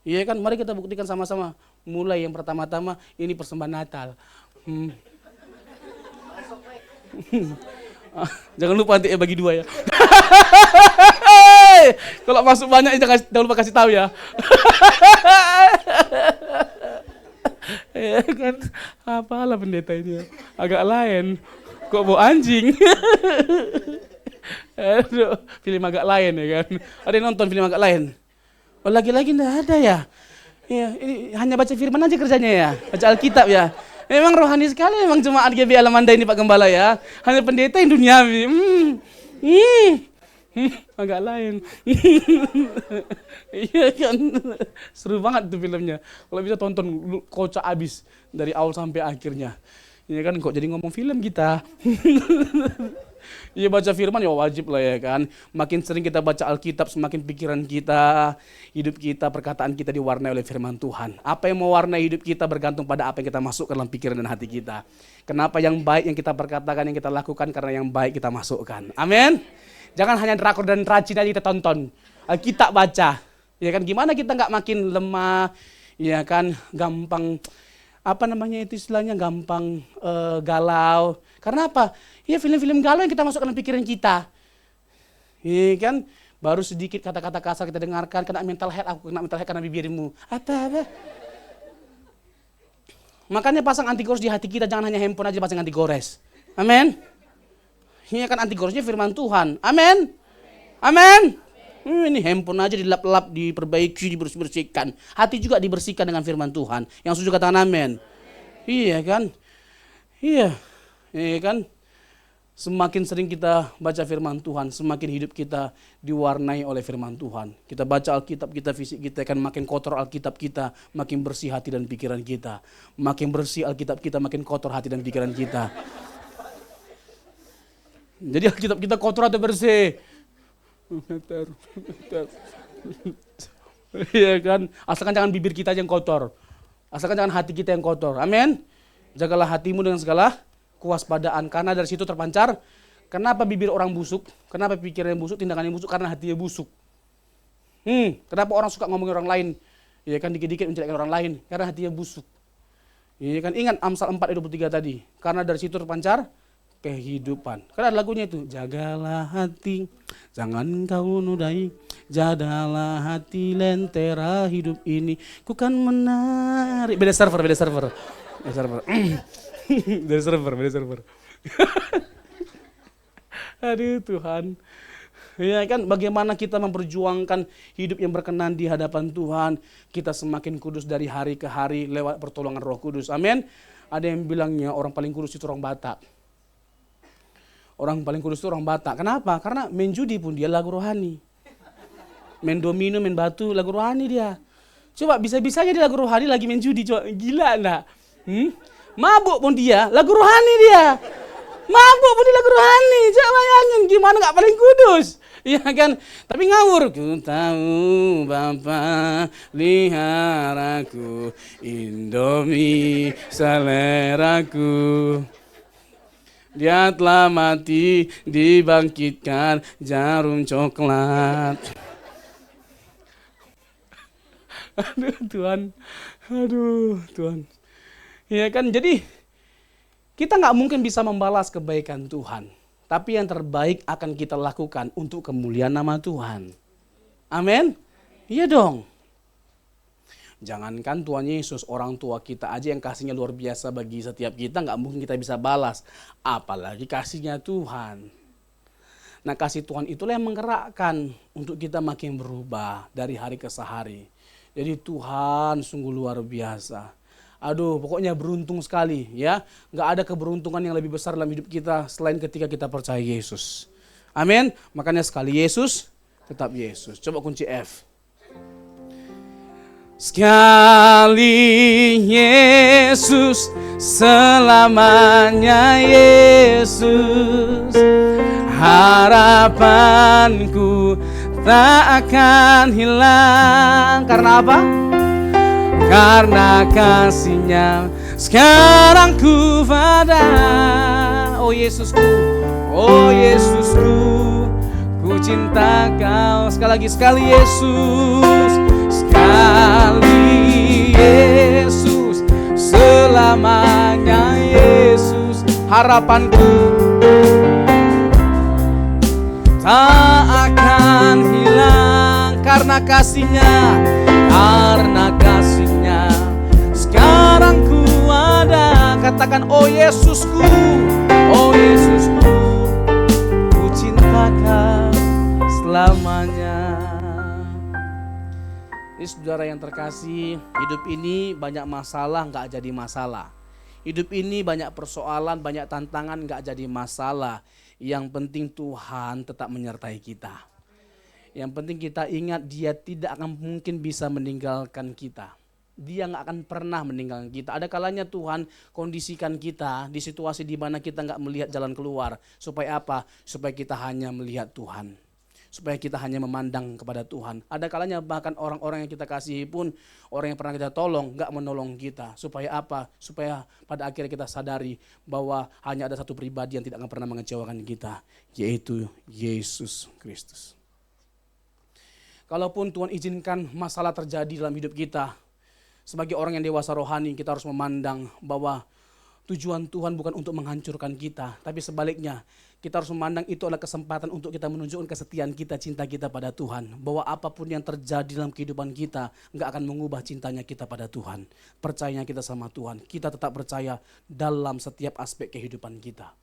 Iya kan, mari kita buktikan sama-sama. Mulai yang pertama-tama, ini persembahan Natal. Jangan lupa nanti bagi 2 ya. Kalau masuk banyak jangan lupa kasih tahu ya. Ya kan, apalah pendeta ini agak lain. Kok bawa anjing? Aduh, film agak lain ya kan. Ada yang nonton film agak lain? Oh, lagi-lagi enggak ada ya? Ya, ini hanya baca firman aja kerjanya ya. Baca Alkitab ya. Memang rohani sekali memang jemaat GBI Alamanda ini Pak Gembala ya. Hanya pendeta yang duniawi. Agak lain. Iya kan. Seru banget tuh filmnya. Kalau bisa tonton kocak abis dari awal sampai akhirnya. Iya kan, kok jadi ngomong film kita. Iya, baca firman ya wajib lah ya kan. Makin sering kita baca Alkitab, semakin pikiran kita, hidup kita, perkataan kita diwarnai oleh firman Tuhan. Apa yang mewarnai hidup kita bergantung pada apa yang kita masukkan dalam pikiran dan hati kita. Kenapa yang baik yang kita perkatakan, yang kita lakukan, karena yang baik kita masukkan. Amin. Jangan hanya drakor dan rajin aja kita tonton. Alkitab baca. Ya kan, gimana kita nggak makin lemah, ya kan, gampang apa namanya itu istilahnya, gampang galau. Karena apa? Ya film-film galau yang kita masukkan dalam pikiran kita. Iya kan? Baru sedikit kata-kata kasar kita dengarkan, kena mental health, aku kena mental health karena bibirmu. Apa? Makanya pasang anti gores di hati kita, jangan hanya handphone aja pasang anti gores. Amin. Ini kan anti goresnya firman Tuhan. Amin. Ini handphone aja dilap-lap, diperbaiki, dibersihkan. Hati juga dibersihkan dengan firman Tuhan. Yang setuju katakan amin. Iya kan? Iya kan? Semakin sering kita baca firman Tuhan, semakin hidup kita diwarnai oleh firman Tuhan. Kita baca Alkitab kita, fisik kita akan makin kotor Alkitab kita, makin bersih hati dan pikiran kita. Makin bersih Alkitab kita, makin kotor hati dan pikiran kita. Jadi Alkitab kita kotor atau bersih? Iya kan? Asalkan jangan bibir kita yang kotor. Asalkan jangan hati kita yang kotor. Amin. Jagalah hatimu dengan segala kewaspadaan, karena dari situ terpancar. Kenapa bibir orang busuk? Kenapa pikirannya busuk, tindakannya busuk? Karena hatinya busuk. Kenapa orang suka ngomongin orang lain? Ya kan, dikit-dikit menjelekkan orang lain, karena hatinya busuk. Ya kan, ingat Amsal 4:23 tadi. Karena dari situ terpancar kehidupan. Karena ada lagunya itu, jagalah hati, jangan kau nodai, jagalah hati, lentera hidup ini, ku kan menarik. Beda server. Aduh Tuhan. Ya kan, bagaimana kita memperjuangkan hidup yang berkenan di hadapan Tuhan. Kita semakin kudus dari hari ke hari lewat pertolongan Roh Kudus. Amin. Ada yang bilangnya orang paling kudus itu orang Batak. Orang paling kudus itu orang Batak. Kenapa? Karena main judi pun dia lagu rohani. Main domino, main batu, lagu rohani dia. Coba bisa-bisanya dia lagu rohani lagi main judi. Coba, gila enggak? Mabuk pun dia, lagu rohani dia. Mabuk pun dia lagu rohani. Coba bayangin gimana enggak paling kudus. Iya kan? Tapi ngawur. Ku tahu Bapa pelihara aku, Indomie seleraku. Dia telah mati, dibangkitkan jarum coklat. Aduh Tuhan. Aduh Tuhan. Ya kan, jadi kita nggak mungkin bisa membalas kebaikan Tuhan. Tapi yang terbaik akan kita lakukan untuk kemuliaan nama Tuhan. Amin? Iya dong. Jangankan Tuhan Yesus, orang tua kita aja yang kasihnya luar biasa bagi setiap kita, nggak mungkin kita bisa balas. Apalagi kasihnya Tuhan. Nah, kasih Tuhan itulah yang menggerakkan untuk kita makin berubah dari hari ke hari. Jadi Tuhan sungguh luar biasa. Aduh, pokoknya beruntung sekali ya. Nggak ada keberuntungan yang lebih besar dalam hidup kita selain ketika kita percaya Yesus. Amin. Makanya sekali Yesus, tetap Yesus. Coba kunci F. Sekali Yesus, selamanya Yesus. Harapanku tak akan hilang. Karena apa? Karena kasih-Nya sekarang ku pada. Oh Yesusku, oh Yesusku, ku cinta Kau. Sekali Yesus, sekali Yesus, selamanya Yesus. Harapanku tak akan hilang karena kasih-Nya, karena kasih-Nya sekarang ku ada. Katakan, oh Yesusku, oh Yesusku, ku cinta Kau selamanya. Ini saudara yang terkasih, hidup ini banyak masalah nggak jadi masalah. Hidup ini banyak persoalan, banyak tantangan nggak jadi masalah. Yang penting Tuhan tetap menyertai kita. Yang penting kita ingat Dia tidak akan mungkin bisa meninggalkan kita. Dia nggak akan pernah meninggalkan kita. Ada kalanya Tuhan kondisikan kita di situasi di mana kita nggak melihat jalan keluar. Supaya apa? Supaya kita hanya melihat Tuhan. Supaya kita hanya memandang kepada Tuhan. Ada kalanya bahkan orang-orang yang kita kasihi pun, orang yang pernah kita tolong, gak menolong kita. Supaya apa? Supaya pada akhirnya kita sadari bahwa hanya ada satu pribadi yang tidak akan pernah mengecewakan kita, yaitu Yesus Kristus. Kalaupun Tuhan izinkan masalah terjadi dalam hidup kita, sebagai orang yang dewasa rohani, kita harus memandang bahwa tujuan Tuhan bukan untuk menghancurkan kita, tapi sebaliknya, kita harus memandang itu adalah kesempatan untuk kita menunjukkan kesetiaan kita, cinta kita pada Tuhan. Bahwa apapun yang terjadi dalam kehidupan kita, gak akan mengubah cintanya kita pada Tuhan. Percayanya kita sama Tuhan. Kita tetap percaya dalam setiap aspek kehidupan kita.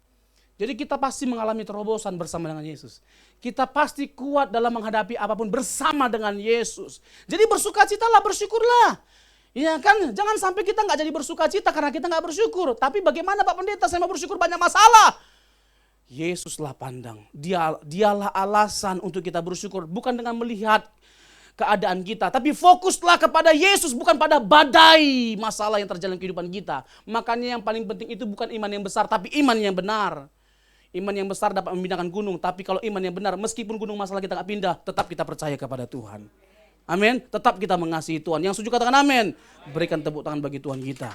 Jadi kita pasti mengalami terobosan bersama dengan Yesus. Kita pasti kuat dalam menghadapi apapun bersama dengan Yesus. Jadi bersukacitalah, bersyukurlah. Iya kan, jangan sampai kita gak jadi bersukacita karena kita gak bersyukur. Tapi bagaimana Pak Pendeta, saya mau bersyukur banyak masalah. Yesuslah pandang, dialah alasan untuk kita bersyukur. Bukan dengan melihat keadaan kita, tapi fokuslah kepada Yesus, bukan pada badai masalah yang terjadi dalam kehidupan kita. Makanya yang paling penting itu bukan iman yang besar, tapi iman yang benar. Iman yang besar dapat memindahkan gunung, tapi kalau iman yang benar, meskipun gunung masalah kita gak pindah, tetap kita percaya kepada Tuhan. Amin. Tetap kita mengasihi Tuhan. Yang setuju katakan amin. Berikan tepuk tangan bagi Tuhan kita.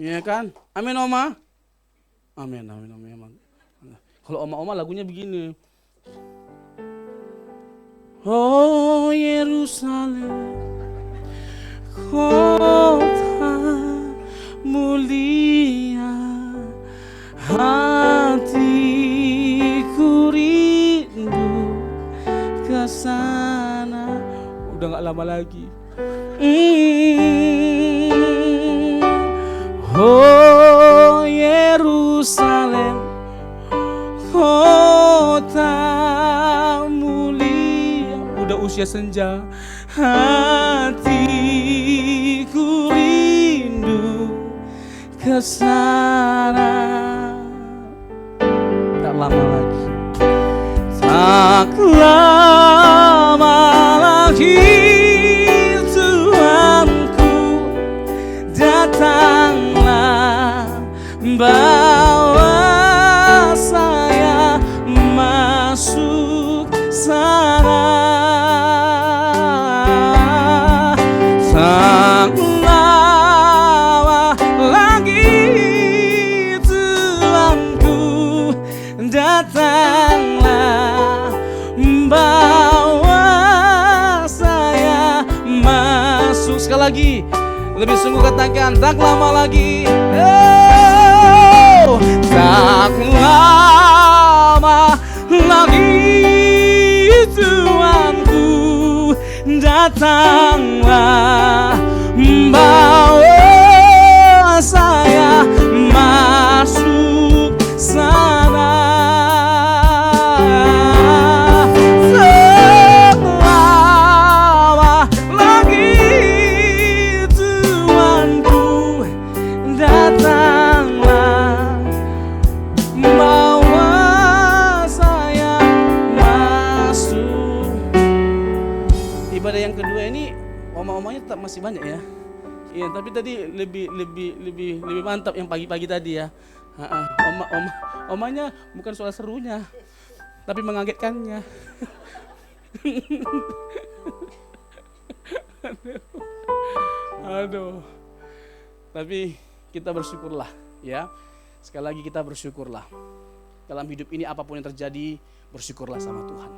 Iya kan? Amin Oma. Amin. Kalau oma-oma lagunya begini. Oh Yerusalem, kota mulia, hatiku rindu ke sana. Udah gak lama lagi. Oh Yerusalem, kota senja. Hatiku rindu ke sana. Tak lama lagi, tak lama lagi Tuhanku, datanglah bawa saya masuk sana. Tak lama lagi Tuhanku, datanglah bawa saya masuk. Sekali lagi, lebih sungguh katakan, tak lama lagi. Oh, tak lama lagi Tuhanku, datanglah bawa saya masuk sana. Tak lama lagi Tuhanku, datanglah bawa saya masuk. Ibadah yang kedua ini oma-omanya tetap masih banyak ya. Iya, tapi tadi lebih mantap yang pagi-pagi tadi ya. Omanya bukan soal serunya, tapi mengagetkannya. Aduh. Tapi kita bersyukurlah ya. Sekali lagi kita bersyukurlah. Dalam hidup ini apapun yang terjadi, bersyukurlah sama Tuhan.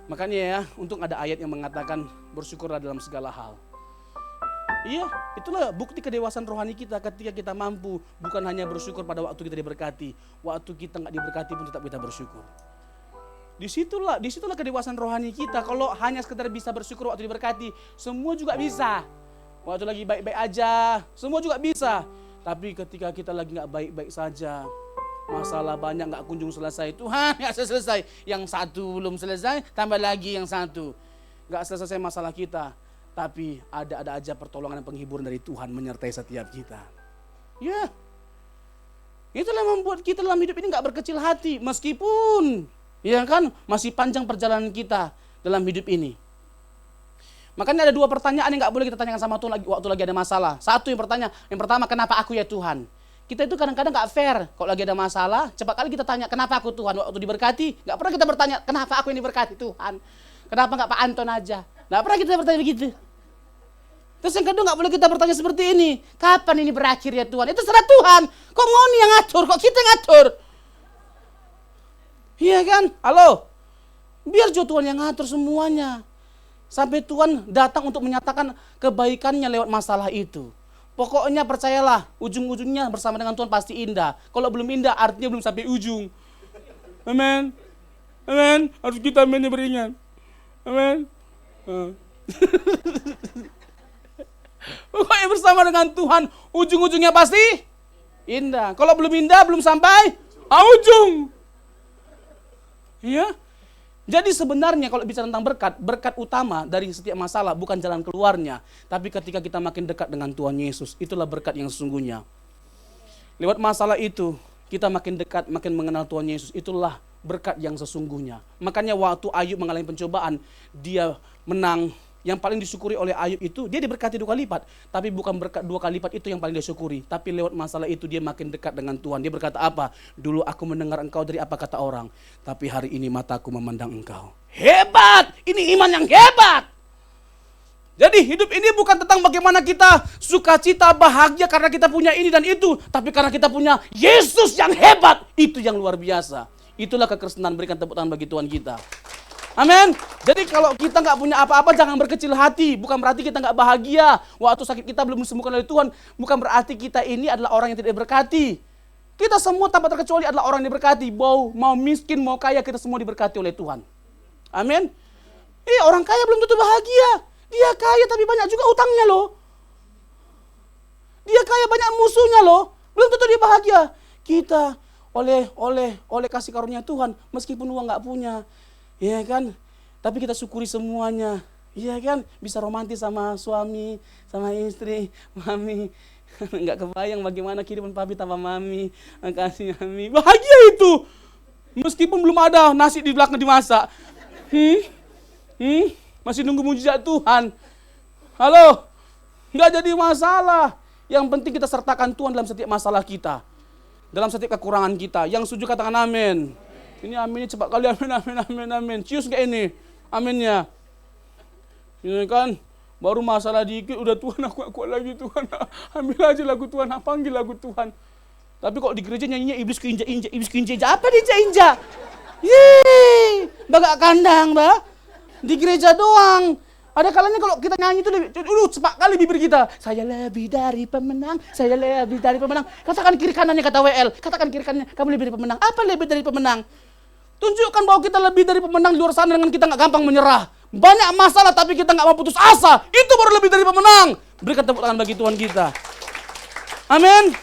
Makanya ya, untung ada ayat yang mengatakan bersyukurlah dalam segala hal. Iya, itulah bukti kedewasaan rohani kita ketika kita mampu bukan hanya bersyukur pada waktu kita diberkati, waktu kita nggak diberkati pun tetap kita bersyukur. Disitulah kedewasaan rohani kita. Kalau hanya sekedar bisa bersyukur waktu diberkati, semua juga bisa. Waktu lagi baik-baik aja, semua juga bisa. Tapi ketika kita lagi nggak baik-baik saja, masalah banyak nggak kunjung selesai, Tuhan nggak selesai. Yang satu belum selesai, tambah lagi yang satu. Nggak selesai masalah kita. Tapi ada aja pertolongan dan penghiburan dari Tuhan menyertai setiap kita. Ya, itulah yang membuat kita dalam hidup ini nggak berkecil hati. Meskipun, ya kan, masih panjang perjalanan kita dalam hidup ini. Makanya ada dua pertanyaan yang nggak boleh kita tanyakan sama Tuhan waktu lagi ada masalah. Satu yang pertama, kenapa aku ya Tuhan? Kita itu kadang-kadang nggak fair. Kalau lagi ada masalah, cepat kali kita tanya, kenapa aku Tuhan? Waktu diberkati, nggak pernah kita bertanya, kenapa aku yang diberkati Tuhan? Kenapa nggak Pak Anton aja? Nggak pernah kita bertanya begitu. Terus yang kedua nggak boleh kita bertanya seperti ini, kapan ini berakhir ya Tuhan? Itu serah Tuhan. Kok ngoni yang ngatur, kok kita yang ngatur? Iya kan? Halo? Biar juga Tuhan yang ngatur semuanya. Sampai Tuhan datang untuk menyatakan kebaikannya lewat masalah itu. Pokoknya percayalah, ujung-ujungnya bersama dengan Tuhan pasti indah. Kalau belum indah, artinya belum sampai ujung. Amin. Amin. Harus kita aminnya beringat. Amin. Pokoknya bersama dengan Tuhan, ujung-ujungnya pasti indah. Kalau belum indah, belum sampai ujung. Iya. Jadi sebenarnya kalau bicara tentang berkat utama dari setiap masalah bukan jalan keluarnya, tapi ketika kita makin dekat dengan Tuhan Yesus, itulah berkat yang sesungguhnya. Lewat masalah itu, kita makin dekat, makin mengenal Tuhan Yesus, itulah berkat yang sesungguhnya. Makanya waktu Ayub mengalami pencobaan, dia menang. Yang paling disyukuri oleh Ayub itu, dia diberkati 2 kali lipat. Tapi bukan berkat 2 kali lipat itu yang paling disyukuri. Tapi lewat masalah itu dia makin dekat dengan Tuhan. Dia berkata apa? Dulu aku mendengar engkau dari apa kata orang. Tapi hari ini mataku memandang engkau. Hebat! Ini iman yang hebat! Jadi hidup ini bukan tentang bagaimana kita sukacita, bahagia karena kita punya ini dan itu. Tapi karena kita punya Yesus yang hebat. Itu yang luar biasa. Itulah kekristenan, berikan tepuk tangan bagi Tuhan kita. Amin. Jadi kalau kita nggak punya apa-apa jangan berkecil hati. Bukan berarti kita nggak bahagia. Waktu sakit kita belum disembuhkan oleh Tuhan. Bukan berarti kita ini adalah orang yang tidak diberkati. Kita semua tanpa terkecuali adalah orang yang diberkati. Mau miskin, mau kaya, kita semua diberkati oleh Tuhan. Amin. Orang kaya belum tentu bahagia. Dia kaya tapi banyak juga utangnya loh. Dia kaya banyak musuhnya loh. Belum tentu dia bahagia. Kita oleh kasih karunia Tuhan meskipun uang nggak punya. Ya kan? Tapi kita syukuri semuanya. Iya kan? Bisa romantis sama suami, sama istri, mami. Nggak kebayang bagaimana kehidupan papi tanpa mami. Makasih mami. Bahagia itu. Meskipun belum ada nasi di belakang dimasak. Masih nunggu mujizat Tuhan. Halo? Nggak jadi masalah. Yang penting kita sertakan Tuhan dalam setiap masalah kita. Dalam setiap kekurangan kita. Yang setuju katakan amin. Ini aminnya cepat kali. Amin. Cius nggak ini? Aminnya. Ini kan baru masalah dikit udah Tuhan aku kuat lagi Tuhan. Ambil aja lagu Tuhan, panggil lagu Tuhan. Tapi kok di gereja nyanyinya iblis keinjak. Apa diinjak-injak? Yeay, bagak kandang, bah. Di gereja doang. Ada kalanya kalau kita nyanyi itu cepat kali bibir kita. Saya lebih dari pemenang. Katakan kiri kanannya kata WL. Katakan kiri kanannya, kamu lebih dari pemenang. Apa lebih dari pemenang? Tunjukkan bahwa kita lebih dari pemenang di luar sana dengan kita nggak gampang menyerah. Banyak masalah tapi kita nggak mau putus asa. Itu baru lebih dari pemenang. Berikan tepuk tangan bagi Tuhan kita. Amin.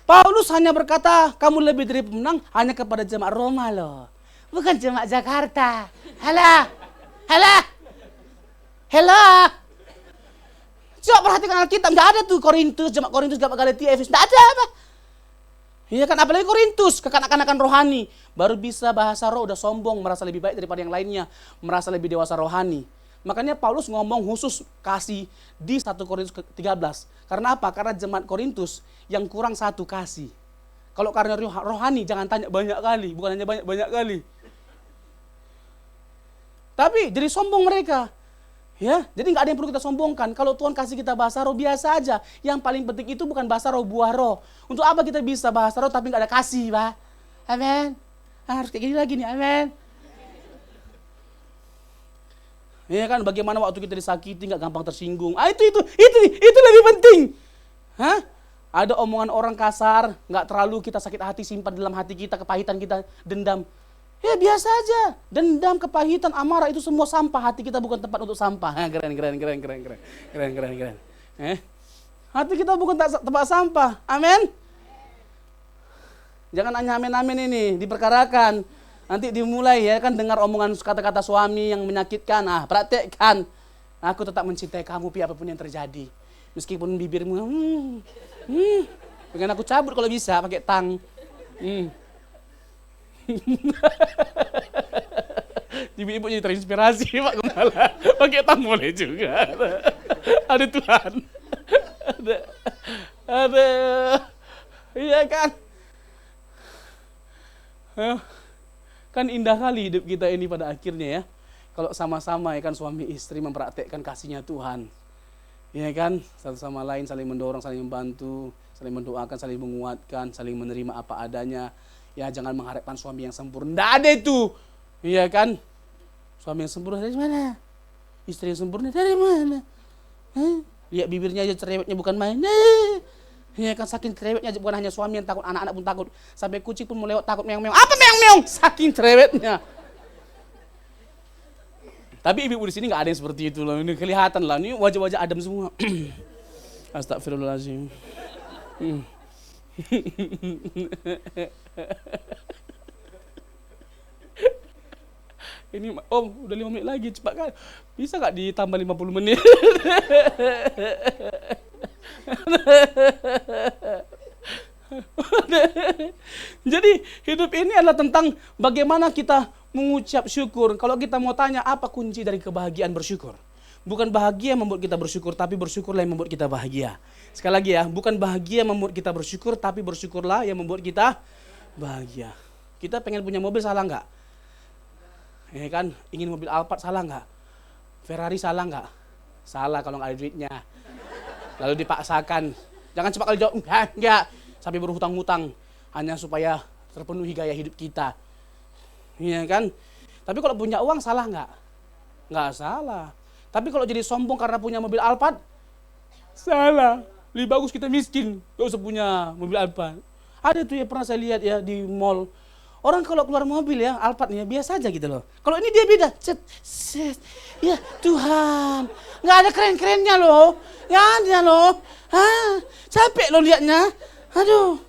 Paulus hanya berkata, kamu lebih dari pemenang hanya kepada jemaat Roma loh. Bukan jemaat Jakarta. Halah. Coba perhatikan Alkitab, nggak ada tuh Korintus, jemaat Korintus, jemaat Galatia, Efesus, nggak ada apa. Iya kan, apalagi Korintus, kekanak-kanakan rohani. Baru bisa bahasa roh, udah sombong, merasa lebih baik daripada yang lainnya. Merasa lebih dewasa rohani. Makanya Paulus ngomong khusus kasih di 1 Korintus 13. Karena apa? Karena jemaat Korintus yang kurang satu kasih. Kalau karena rohani, jangan tanya banyak kali. Bukan hanya banyak kali. Tapi jadi sombong mereka. Ya, jadi nggak ada yang perlu kita sombongkan. Kalau Tuhan kasih kita bahasa roh biasa aja. Yang paling penting itu bukan bahasa roh, buah roh. Untuk apa kita bisa bahasa roh tapi nggak ada kasih, Pak? Amin. Harus kayak gini lagi nih, amin. Ya kan, bagaimana waktu kita disakiti nggak gampang tersinggung. Itu lebih penting. Hah? Ada omongan orang kasar, nggak terlalu kita sakit hati simpan dalam hati kita, kepahitan kita, dendam. Ya biasa aja, dendam, kepahitan, amarah itu semua sampah. Hati kita bukan tempat untuk sampah. Keren. Hati kita bukan tempat sampah. Amin. Jangan hanya amin ini, diperkarakan. Nanti dimulai ya kan dengar omongan kata-kata suami yang menyakitkan. Praktekkan. Aku tetap mencintai kamu apapun yang terjadi. Meskipun bibirmu pengen aku cabut kalau bisa pakai tang. Ibu-ibu jadi terinspirasi Pak Gembala. Pakai tang boleh juga. Ada Tuhan. Ada. Iya kan? Kan indah kali hidup kita ini pada akhirnya ya. Kalau sama-sama ya kan suami istri mempraktekkan kasihnya Tuhan. Ya kan? Satu sama lain saling mendorong, saling membantu, saling mendoakan, saling menguatkan, saling menerima apa adanya. Ya jangan mengharapkan suami yang sempurna. Nggak ada itu. Iya kan? Suami yang sempurna dari mana? Istri yang sempurna dari mana? Lihat bibirnya aja cerewetnya bukan main. Iya kan, saking cerewetnya aja, bukan hanya suami yang takut, anak-anak pun takut. Sampai kucing pun mau lewat takut meong-meong. Apa meong-meong? Saking cerewetnya. Tapi ibu-ibu di sini nggak ada yang seperti itu loh. Ini kelihatan lah. Ini wajah-wajah adem semua. Astagfirullahaladzim. Ini Om udah 5 menit lagi, cepat kan? Bisa gak ditambah 50 menit? Jadi hidup ini adalah tentang bagaimana kita mengucap syukur. Kalau kita mau tanya apa kunci dari kebahagiaan bersyukur, bukan bahagia yang membuat kita bersyukur, tapi bersyukurlah yang membuat kita bahagia. Sekali lagi ya, bukan bahagia yang membuat kita bersyukur, tapi bersyukurlah yang membuat kita bahagia. Kita pengen punya mobil, salah nggak? Ya kan, ingin mobil Alphard, salah nggak? Ferrari, salah nggak? Salah kalau nggak ada duitnya. Lalu dipaksakan. Jangan cepat kali jawab, enggak. Sampai berhutang-hutang hanya supaya terpenuhi gaya hidup kita. Iya kan? Tapi kalau punya uang, salah nggak? Nggak salah. Tapi kalau jadi sombong karena punya mobil Alphard, salah. Lebih bagus kita miskin, gak usah punya mobil Alphard. Ada tuh ya, pernah saya lihat ya di mall. Orang kalau keluar mobil ya, Alphard ya biasa aja gitu loh. Kalau ini dia beda. Set. Ya Tuhan, nggak ada keren-kerennya loh. Ya ada loh. Capek loh liatnya. Aduh.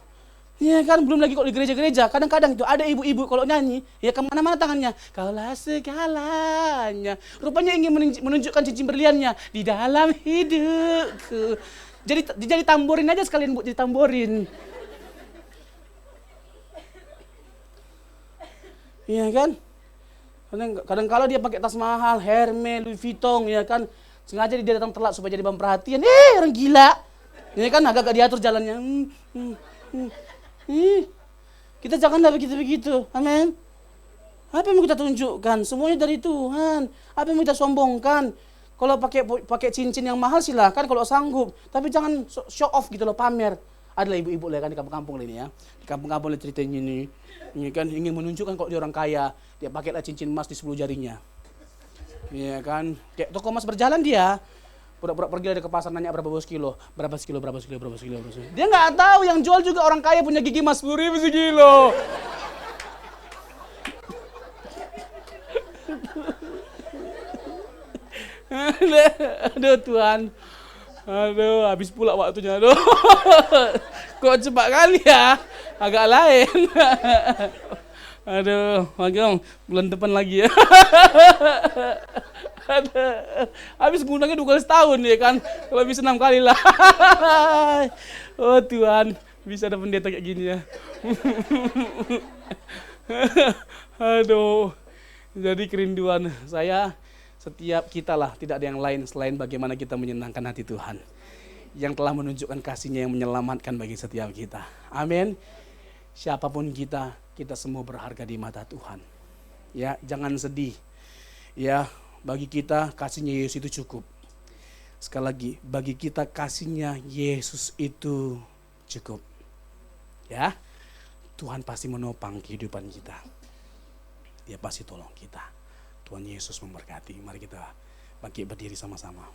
Ya kan, belum lagi kok di gereja-gereja, kadang-kadang itu ada ibu-ibu kalau nyanyi, ya kemana-mana tangannya, kaulah segalanya. Rupanya ingin menunjukkan cincin berliannya di dalam hidupku. Jadi tamborin aja sekalian buat jadi tamborin. Iya kan? Kadang kala dia pakai tas mahal, Hermes, Louis Vuitton, ya kan? Sengaja dia datang telat supaya jadi bahan perhatian. Orang gila. Ya kan, agak-agak diatur jalannya. Kita janganlah begitu-begitu. Amin. Apa yang mau kita tunjukkan? Semuanya dari Tuhan. Apa yang mau kita sombongkan? Kalau pakai cincin yang mahal silakan kalau sanggup, tapi jangan show off gitu loh, pamer. Adalah ibu-ibu lah kan di kampung-kampung ini ya. Di kampung-kampung ini ceritanya ini kan ingin menunjukkan kalau dia orang kaya, dia pakailah cincin emas di 10 jarinya. Iya kan? Kayak toko emas berjalan dia. Pura-pura pergi dari ke pasar nanya berapa kilo. Dia nggak tahu yang jual juga orang kaya punya gigi emas 10.000 sekilo. Aduh Tuhan. Aduh, habis pula waktunya. Aduh. Kok cepat kali ya? Agak lain. Aduh, Magong, bulan depan lagi ya. Habis ngundangnya 2 kali setahun ya kan. Kalau bisa 6 kali lah. Oh Tuhan, bisa ada pendeta kayak gini ya. Aduh. Jadi kerinduan saya setiap kita lah, tidak ada yang lain selain bagaimana kita menyenangkan hati Tuhan yang telah menunjukkan kasih-Nya yang menyelamatkan bagi setiap kita. Amin. Siapapun kita semua berharga di mata Tuhan. Ya, jangan sedih. Ya, bagi kita kasih-Nya Yesus itu cukup. Sekali lagi, bagi kita kasih-Nya Yesus itu cukup. Ya, Tuhan pasti menopang kehidupan kita. Dia pasti tolong kita. Tuhan Yesus memberkati. Mari kita bangkit berdiri sama-sama.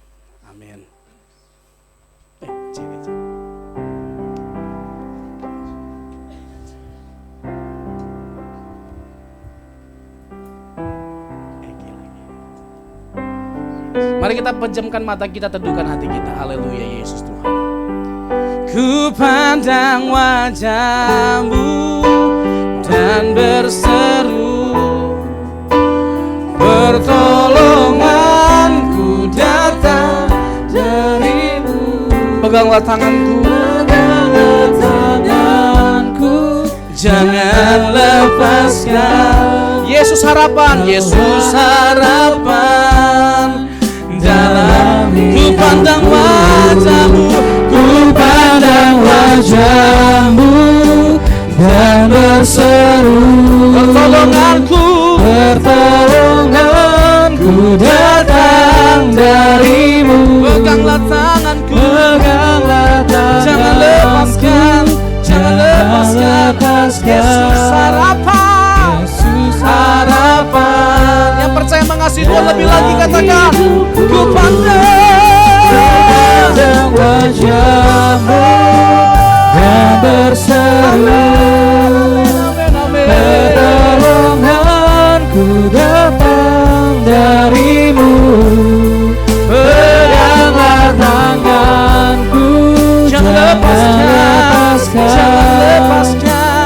Amin. Cewek. Mari kita pejamkan mata kita, teduhkan hati kita. Haleluya, Yesus Tuhan. Ku pandang wajah-Mu dan berseru, pertolonganku datang dari-Mu. Peganglah tanganku, jangan lepaskan. Yesus harapan, Yesus harapan dalam ku pandang wajah-Mu, ku pandang wajah-Mu dan berseru, pertolonganku datang dari-Mu. Peganglah tanganku, jangan lepaskan, Yesus harapan, yang percaya mengasihi Tuhan lebih lagi katakan, ku pandang wajah-Mu dan berseru, pertolonganku datang dari-Mu. Peganglah tanganku, jangan lepaskan,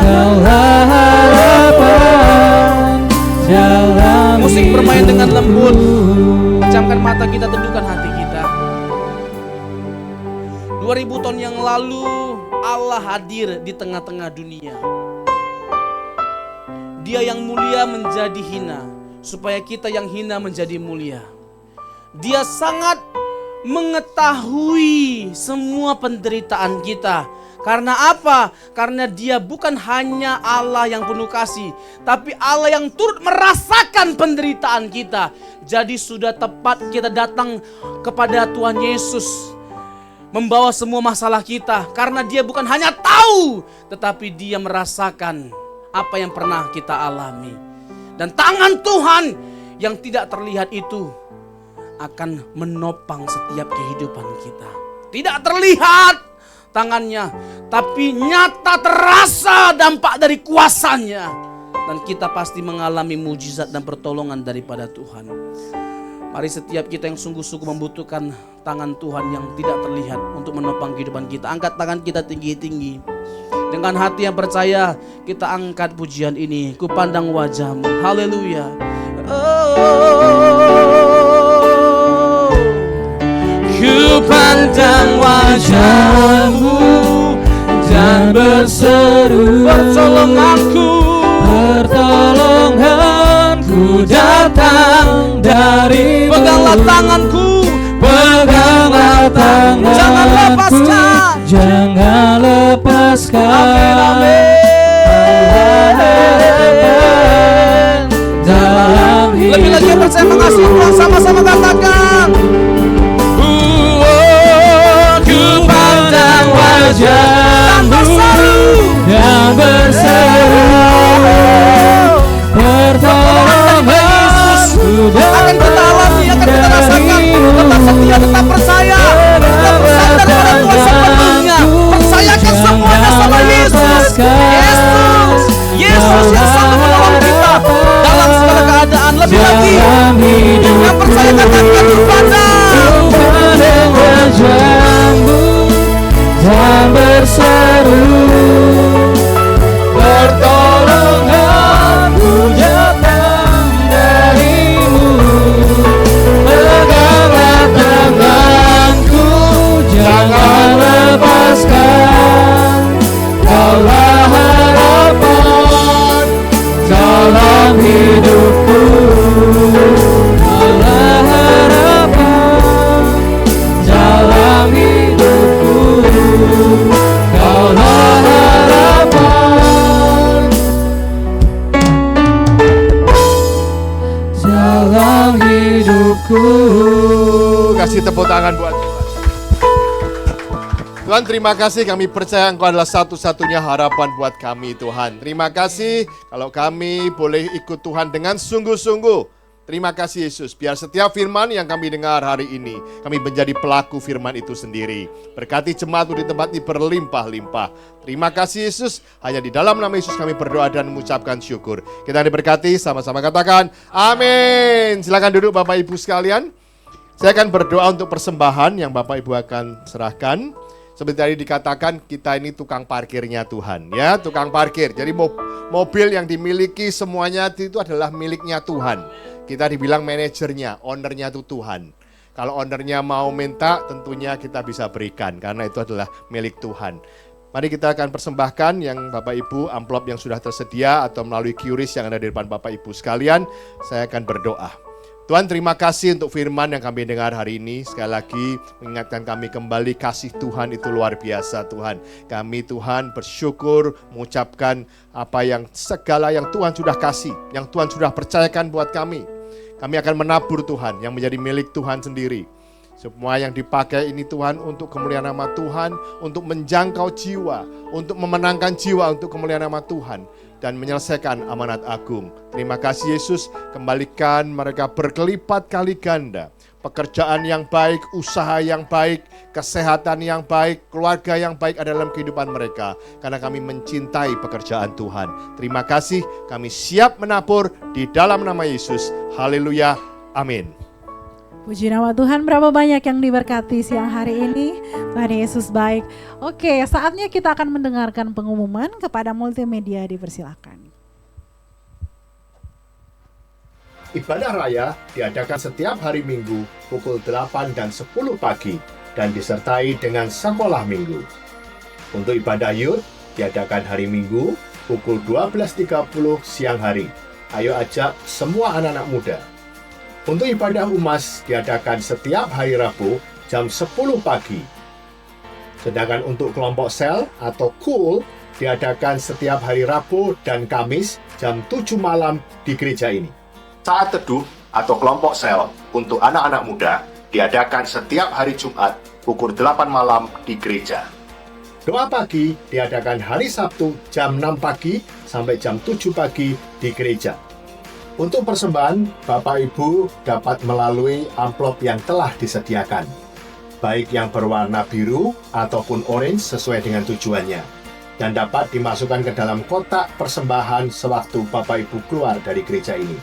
Kaulah harapan dalam musik bermain dengan lembut. Pejamkan mata kita, teduhkan hati kita. 2000 tahun yang lalu Allah hadir di tengah-tengah dunia. Dia yang mulia menjadi hina, supaya kita yang hina menjadi mulia. Dia sangat mengetahui semua penderitaan kita. Karena apa? Karena Dia bukan hanya Allah yang penuh kasih, tapi Allah yang turut merasakan penderitaan kita. Jadi sudah tepat kita datang kepada Tuhan Yesus, membawa semua masalah kita. Karena Dia bukan hanya tahu, tetapi Dia merasakan apa yang pernah kita alami. Dan tangan Tuhan yang tidak terlihat itu akan menopang setiap kehidupan kita. Tidak terlihat tangannya, tapi nyata terasa dampak dari kuasanya. Dan kita pasti mengalami mujizat dan pertolongan daripada Tuhan. Mari setiap kita yang sungguh-sungguh membutuhkan tangan Tuhan yang tidak terlihat untuk menopang kehidupan kita, angkat tangan kita tinggi-tinggi. Dengan hati yang percaya, kita angkat pujian ini. Ku pandang wajah-Mu. Haleluya. Ku pandang wajah-Mu dan berseru, pertolonganku, pertolonganku datang dari-Mu. peganglah tanganku, peganglah tanganku, jangan lepaskan, jangan lepaskan. amin, amin. Dalam Lebih lagi yang percaya mengasihi Tuhan, sama-sama katakan. Ku pandang wajah-Mu dan berseru, pertolonganku Akan kita alami, akan kita rasakan. Tetap setia, tetap percaya. Tetap bersandar pada Tuhan sepenuhnya. Percayakan semuanya sama Yesus. Yesus yang sanggup menolong kita dalam segala keadaan. Lebih lagi, yang percaya katakan ku pandang wajah-Mu dan berseru, pertolonganku datang dari-Mu. Peganglah tanganku, jangan lepaskan. Kaulah harapan dalam hidupku. Kaulah harapan dalam hidupku. Kaulah harapan dalam hidupku. Kasih tepuk tangan buat Tuhan. Tuhan, terima kasih, kami percaya Engkau adalah satu-satunya harapan buat kami, Tuhan. Terima kasih kalau kami boleh ikut Tuhan dengan sungguh-sungguh. Terima kasih Yesus, biar setiap firman yang kami dengar hari ini, kami menjadi pelaku firman itu sendiri. Berkati jemaat-Mu di tempat ini berlimpah-limpah. Terima kasih Yesus, hanya di dalam nama Yesus kami berdoa dan mengucapkan syukur. Kita diberkati, sama-sama katakan amin. Silakan duduk Bapak Ibu sekalian. Saya akan berdoa untuk persembahan yang Bapak Ibu akan serahkan. Seperti tadi dikatakan, kita ini tukang parkirnya Tuhan, ya, tukang parkir. Jadi mobil yang dimiliki semuanya itu adalah miliknya Tuhan. Kita dibilang manajernya, ownernya itu Tuhan. Kalau ownernya mau minta, tentunya kita bisa berikan, karena itu adalah milik Tuhan. Mari kita akan persembahkan yang Bapak Ibu, amplop yang sudah tersedia atau melalui QRIS yang ada di depan Bapak Ibu sekalian. Saya akan berdoa. Tuhan, terima kasih untuk firman yang kami dengar hari ini. Sekali lagi mengingatkan kami kembali, kasih Tuhan itu luar biasa Tuhan. Kami Tuhan bersyukur mengucapkan apa yang segala yang Tuhan sudah kasih, yang Tuhan sudah percayakan buat kami. Kami akan menabur Tuhan yang menjadi milik Tuhan sendiri. Semua yang dipakai ini Tuhan untuk kemuliaan nama Tuhan, untuk menjangkau jiwa, untuk memenangkan jiwa untuk kemuliaan nama Tuhan, dan menyelesaikan amanat agung. Terima kasih Yesus, kembalikan mereka berkelipat kali ganda. Pekerjaan yang baik, usaha yang baik, kesehatan yang baik, keluarga yang baik ada dalam kehidupan mereka. Karena kami mencintai pekerjaan Tuhan. Terima kasih, kami siap menabur di dalam nama Yesus. Haleluya, amin. Puji nama Tuhan, berapa banyak yang diberkati siang hari ini. Tuhan Yesus baik. Oke, saatnya kita akan mendengarkan pengumuman. Kepada multimedia dipersilakan. Ibadah raya diadakan setiap hari Minggu pukul 8 dan 10 pagi dan disertai dengan sekolah minggu. Untuk ibadah youth diadakan hari Minggu pukul 12.30 siang hari. Ayo ajak semua anak-anak muda. Untuk ibadah UMAS diadakan setiap hari Rabu jam 10 pagi. Sedangkan untuk kelompok sel atau KUL diadakan setiap hari Rabu dan Kamis jam 7 malam di gereja ini. Saat teduh atau kelompok sel untuk anak-anak muda diadakan setiap hari Jumat pukul 8 malam di gereja. Doa pagi diadakan hari Sabtu jam 6 pagi sampai jam 7 pagi di gereja. Untuk persembahan, Bapak Ibu dapat melalui amplop yang telah disediakan, baik yang berwarna biru ataupun orange sesuai dengan tujuannya, dan dapat dimasukkan ke dalam kotak persembahan sewaktu Bapak Ibu keluar dari gereja ini.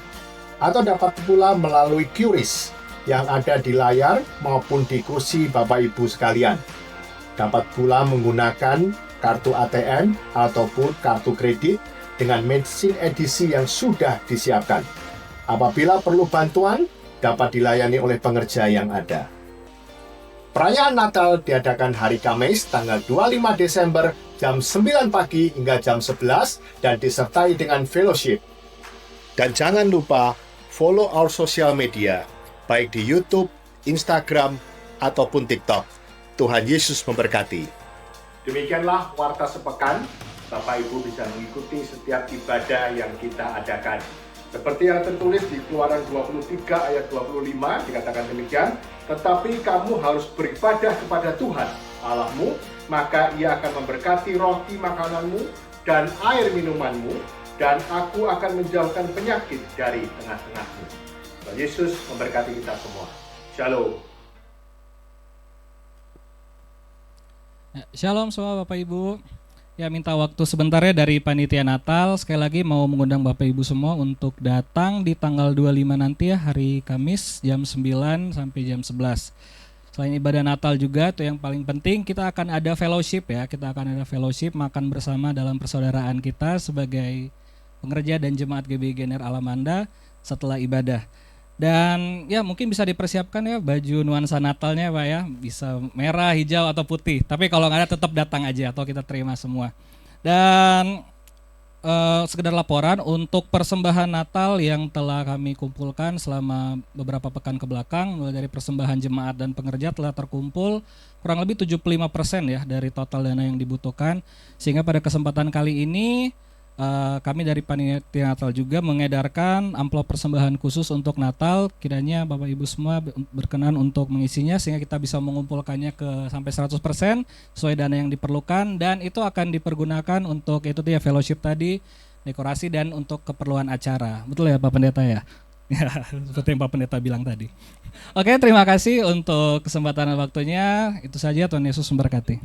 Atau dapat pula melalui QRIS yang ada di layar maupun di kursi Bapak Ibu sekalian. Dapat pula menggunakan kartu ATM ataupun kartu kredit dengan mesin edisi yang sudah disiapkan. Apabila perlu bantuan, dapat dilayani oleh pengerja yang ada. Perayaan Natal diadakan hari Kamis tanggal 25 Desember jam 9 pagi hingga jam 11 dan disertai dengan fellowship. Dan jangan lupa follow our social media, baik di YouTube, Instagram, ataupun TikTok. Tuhan Yesus memberkati. Demikianlah Warta Sepekan. Bapak Ibu bisa mengikuti setiap ibadah yang kita adakan. Seperti yang tertulis di Keluaran 23 ayat 25, dikatakan demikian, tetapi kamu harus beribadah kepada Tuhan Allahmu, maka Ia akan memberkati roti makananmu dan air minumanmu, dan aku akan menjauhkan penyakit dari tengah-tengahmu. Tuhan Yesus memberkati kita semua. Shalom. Shalom semua Bapak Ibu. Ya, minta waktu sebentar ya dari Panitia Natal. Sekali lagi mau mengundang Bapak Ibu semua untuk datang di tanggal 25 nanti ya, hari Kamis jam 9 sampai jam 11. Selain ibadah Natal juga, itu yang paling penting, kita akan ada fellowship ya. Kita akan ada fellowship, makan bersama dalam persaudaraan kita sebagai pengerja dan jemaat GBI Gener Alamanda setelah ibadah. Dan ya mungkin bisa dipersiapkan ya baju nuansa Natalnya Pak ya, bisa merah, hijau atau putih. Tapi kalau nggak ada tetap datang aja atau kita terima semua. Dan sekedar laporan untuk persembahan Natal yang telah kami kumpulkan selama beberapa pekan ke belakang, mulai dari persembahan jemaat dan pengerja telah terkumpul kurang lebih 75% ya dari total dana yang dibutuhkan. Sehingga pada kesempatan kali ini kami dari Panitia Natal juga mengedarkan amplop persembahan khusus untuk Natal. Kiranya Bapak Ibu semua berkenan untuk mengisinya sehingga kita bisa mengumpulkannya ke sampai 100% sesuai dana yang diperlukan, dan itu akan dipergunakan untuk itu dia fellowship tadi, dekorasi dan untuk keperluan acara. Betul ya Pak Pendeta ya? Ya, seperti yang Pak Pendeta bilang tadi. Oke, terima kasih untuk kesempatan dan waktunya. Itu saja, Tuhan Yesus memberkati.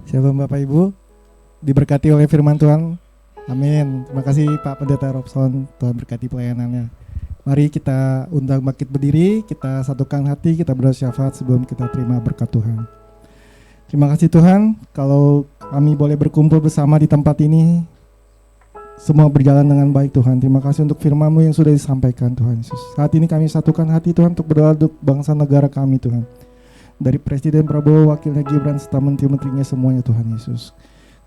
Shalom Bapak Ibu, diberkati oleh firman Tuhan. Amin. Terima kasih Pak Pendeta Robson, Tuhan berkati pelayanannya. Mari kita undang bangkit berdiri, kita satukan hati, kita berdoa syafaat sebelum kita terima berkat Tuhan. Terima kasih Tuhan, kalau kami boleh berkumpul bersama di tempat ini, semua berjalan dengan baik Tuhan. Terima kasih untuk firman-Mu yang sudah disampaikan Tuhan Yesus. Saat ini kami satukan hati Tuhan untuk berdoa untuk bangsa negara kami Tuhan. Dari Presiden Prabowo, wakilnya Gibran, serta menteri-menterinya semuanya Tuhan Yesus.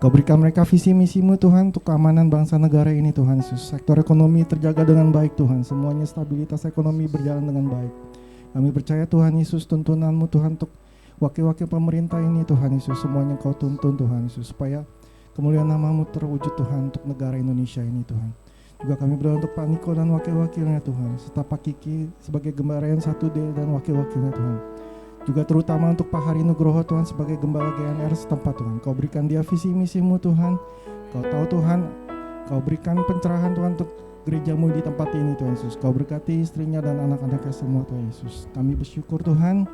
Kau berikan mereka visi misimu Tuhan untuk keamanan bangsa negara ini Tuhan Yesus. Sektor ekonomi terjaga dengan baik Tuhan, semuanya stabilitas ekonomi berjalan dengan baik. Kami percaya Tuhan Yesus, tuntunanmu Tuhan untuk wakil-wakil pemerintah ini Tuhan Yesus, semuanya Kau tuntun Tuhan Yesus, supaya kemuliaan nama-Mu terwujud Tuhan untuk negara Indonesia ini Tuhan. Juga kami berdoa untuk Pak Niko dan wakil-wakilnya Tuhan, serta Pak Kiki sebagai Gembala 1D dan wakil-wakilnya Tuhan. Juga terutama untuk Pak Hari Nugroho Tuhan sebagai Gembala GNR setempat Tuhan. Kau berikan dia visi misimu Tuhan. Kau tahu Tuhan, Kau berikan pencerahan Tuhan untuk gerejamu di tempat ini Tuhan Yesus. Kau berkati istrinya dan anak-anaknya semua Tuhan Yesus. Kami bersyukur Tuhan,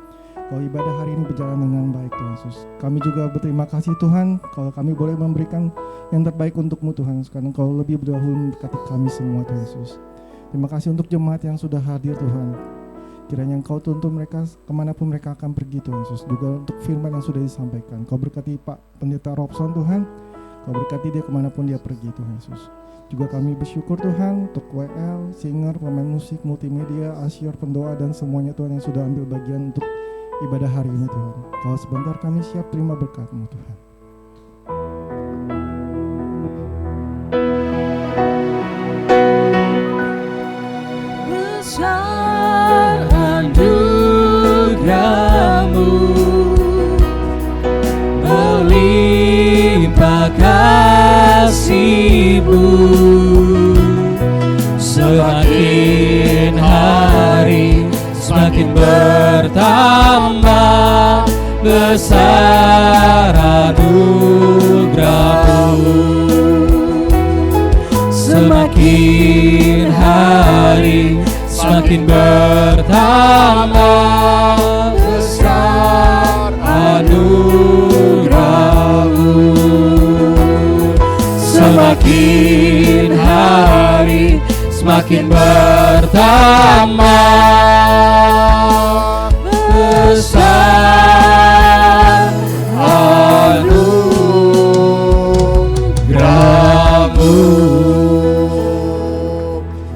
Kau ibadah hari ini berjalan dengan baik Tuhan Yesus. Kami juga berterima kasih Tuhan, kalau kami boleh memberikan yang terbaik untuk-Mu Tuhan. Sekarang Kau lebih berdahulu memberkati kami semua Tuhan Yesus. Terima kasih untuk jemaat yang sudah hadir Tuhan. Kiranya Engkau tuntun mereka kemanapun mereka akan pergi Tuhan Yesus. Juga untuk firman yang sudah disampaikan. Kau berkati Pak Pendeta Robson Tuhan. Kau berkati dia kemanapun dia pergi Tuhan Yesus. Juga kami bersyukur Tuhan untuk WL, singer, pemain musik, multimedia, asyur, pendoa dan semuanya Tuhan yang sudah ambil bagian untuk ibadah hari ini Tuhan. Kalau sebentar kami siap terima berkat-Mu Tuhan. Besar anugerah-Mu, melimpah kasih-Mu, semakin hari semakin bertambah besar anugerah-Mu, semakin hari semakin bertambah besar anugerah-Mu, semakin hari semakin bertambah besar anugerah-Mu.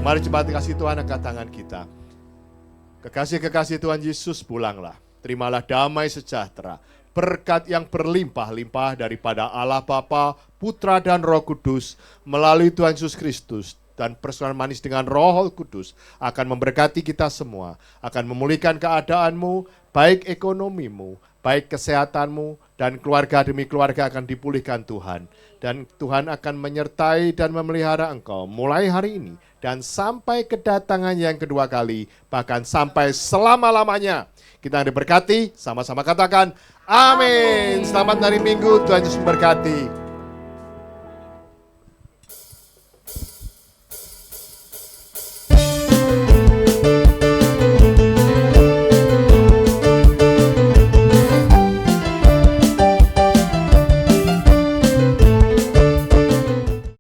Mari cepat kasih Tuhan angkat tangan kita. Kekasih-kekasih Tuhan Yesus, pulanglah. Terimalah damai sejahtera, berkat yang berlimpah-limpah daripada Allah Bapa, Putra dan Roh Kudus melalui Tuhan Yesus Kristus, dan persekutuan manis dengan Roh Kudus akan memberkati kita semua, akan memulihkan keadaanmu, baik ekonomimu, baik kesehatanmu, dan keluarga demi keluarga akan dipulihkan Tuhan. Dan Tuhan akan menyertai dan memelihara engkau mulai hari ini dan sampai kedatangan yang kedua kali, bahkan sampai selama-lamanya. Kita diberkati, sama-sama katakan amin. Selamat hari Minggu, Tuhan Yesus memberkati.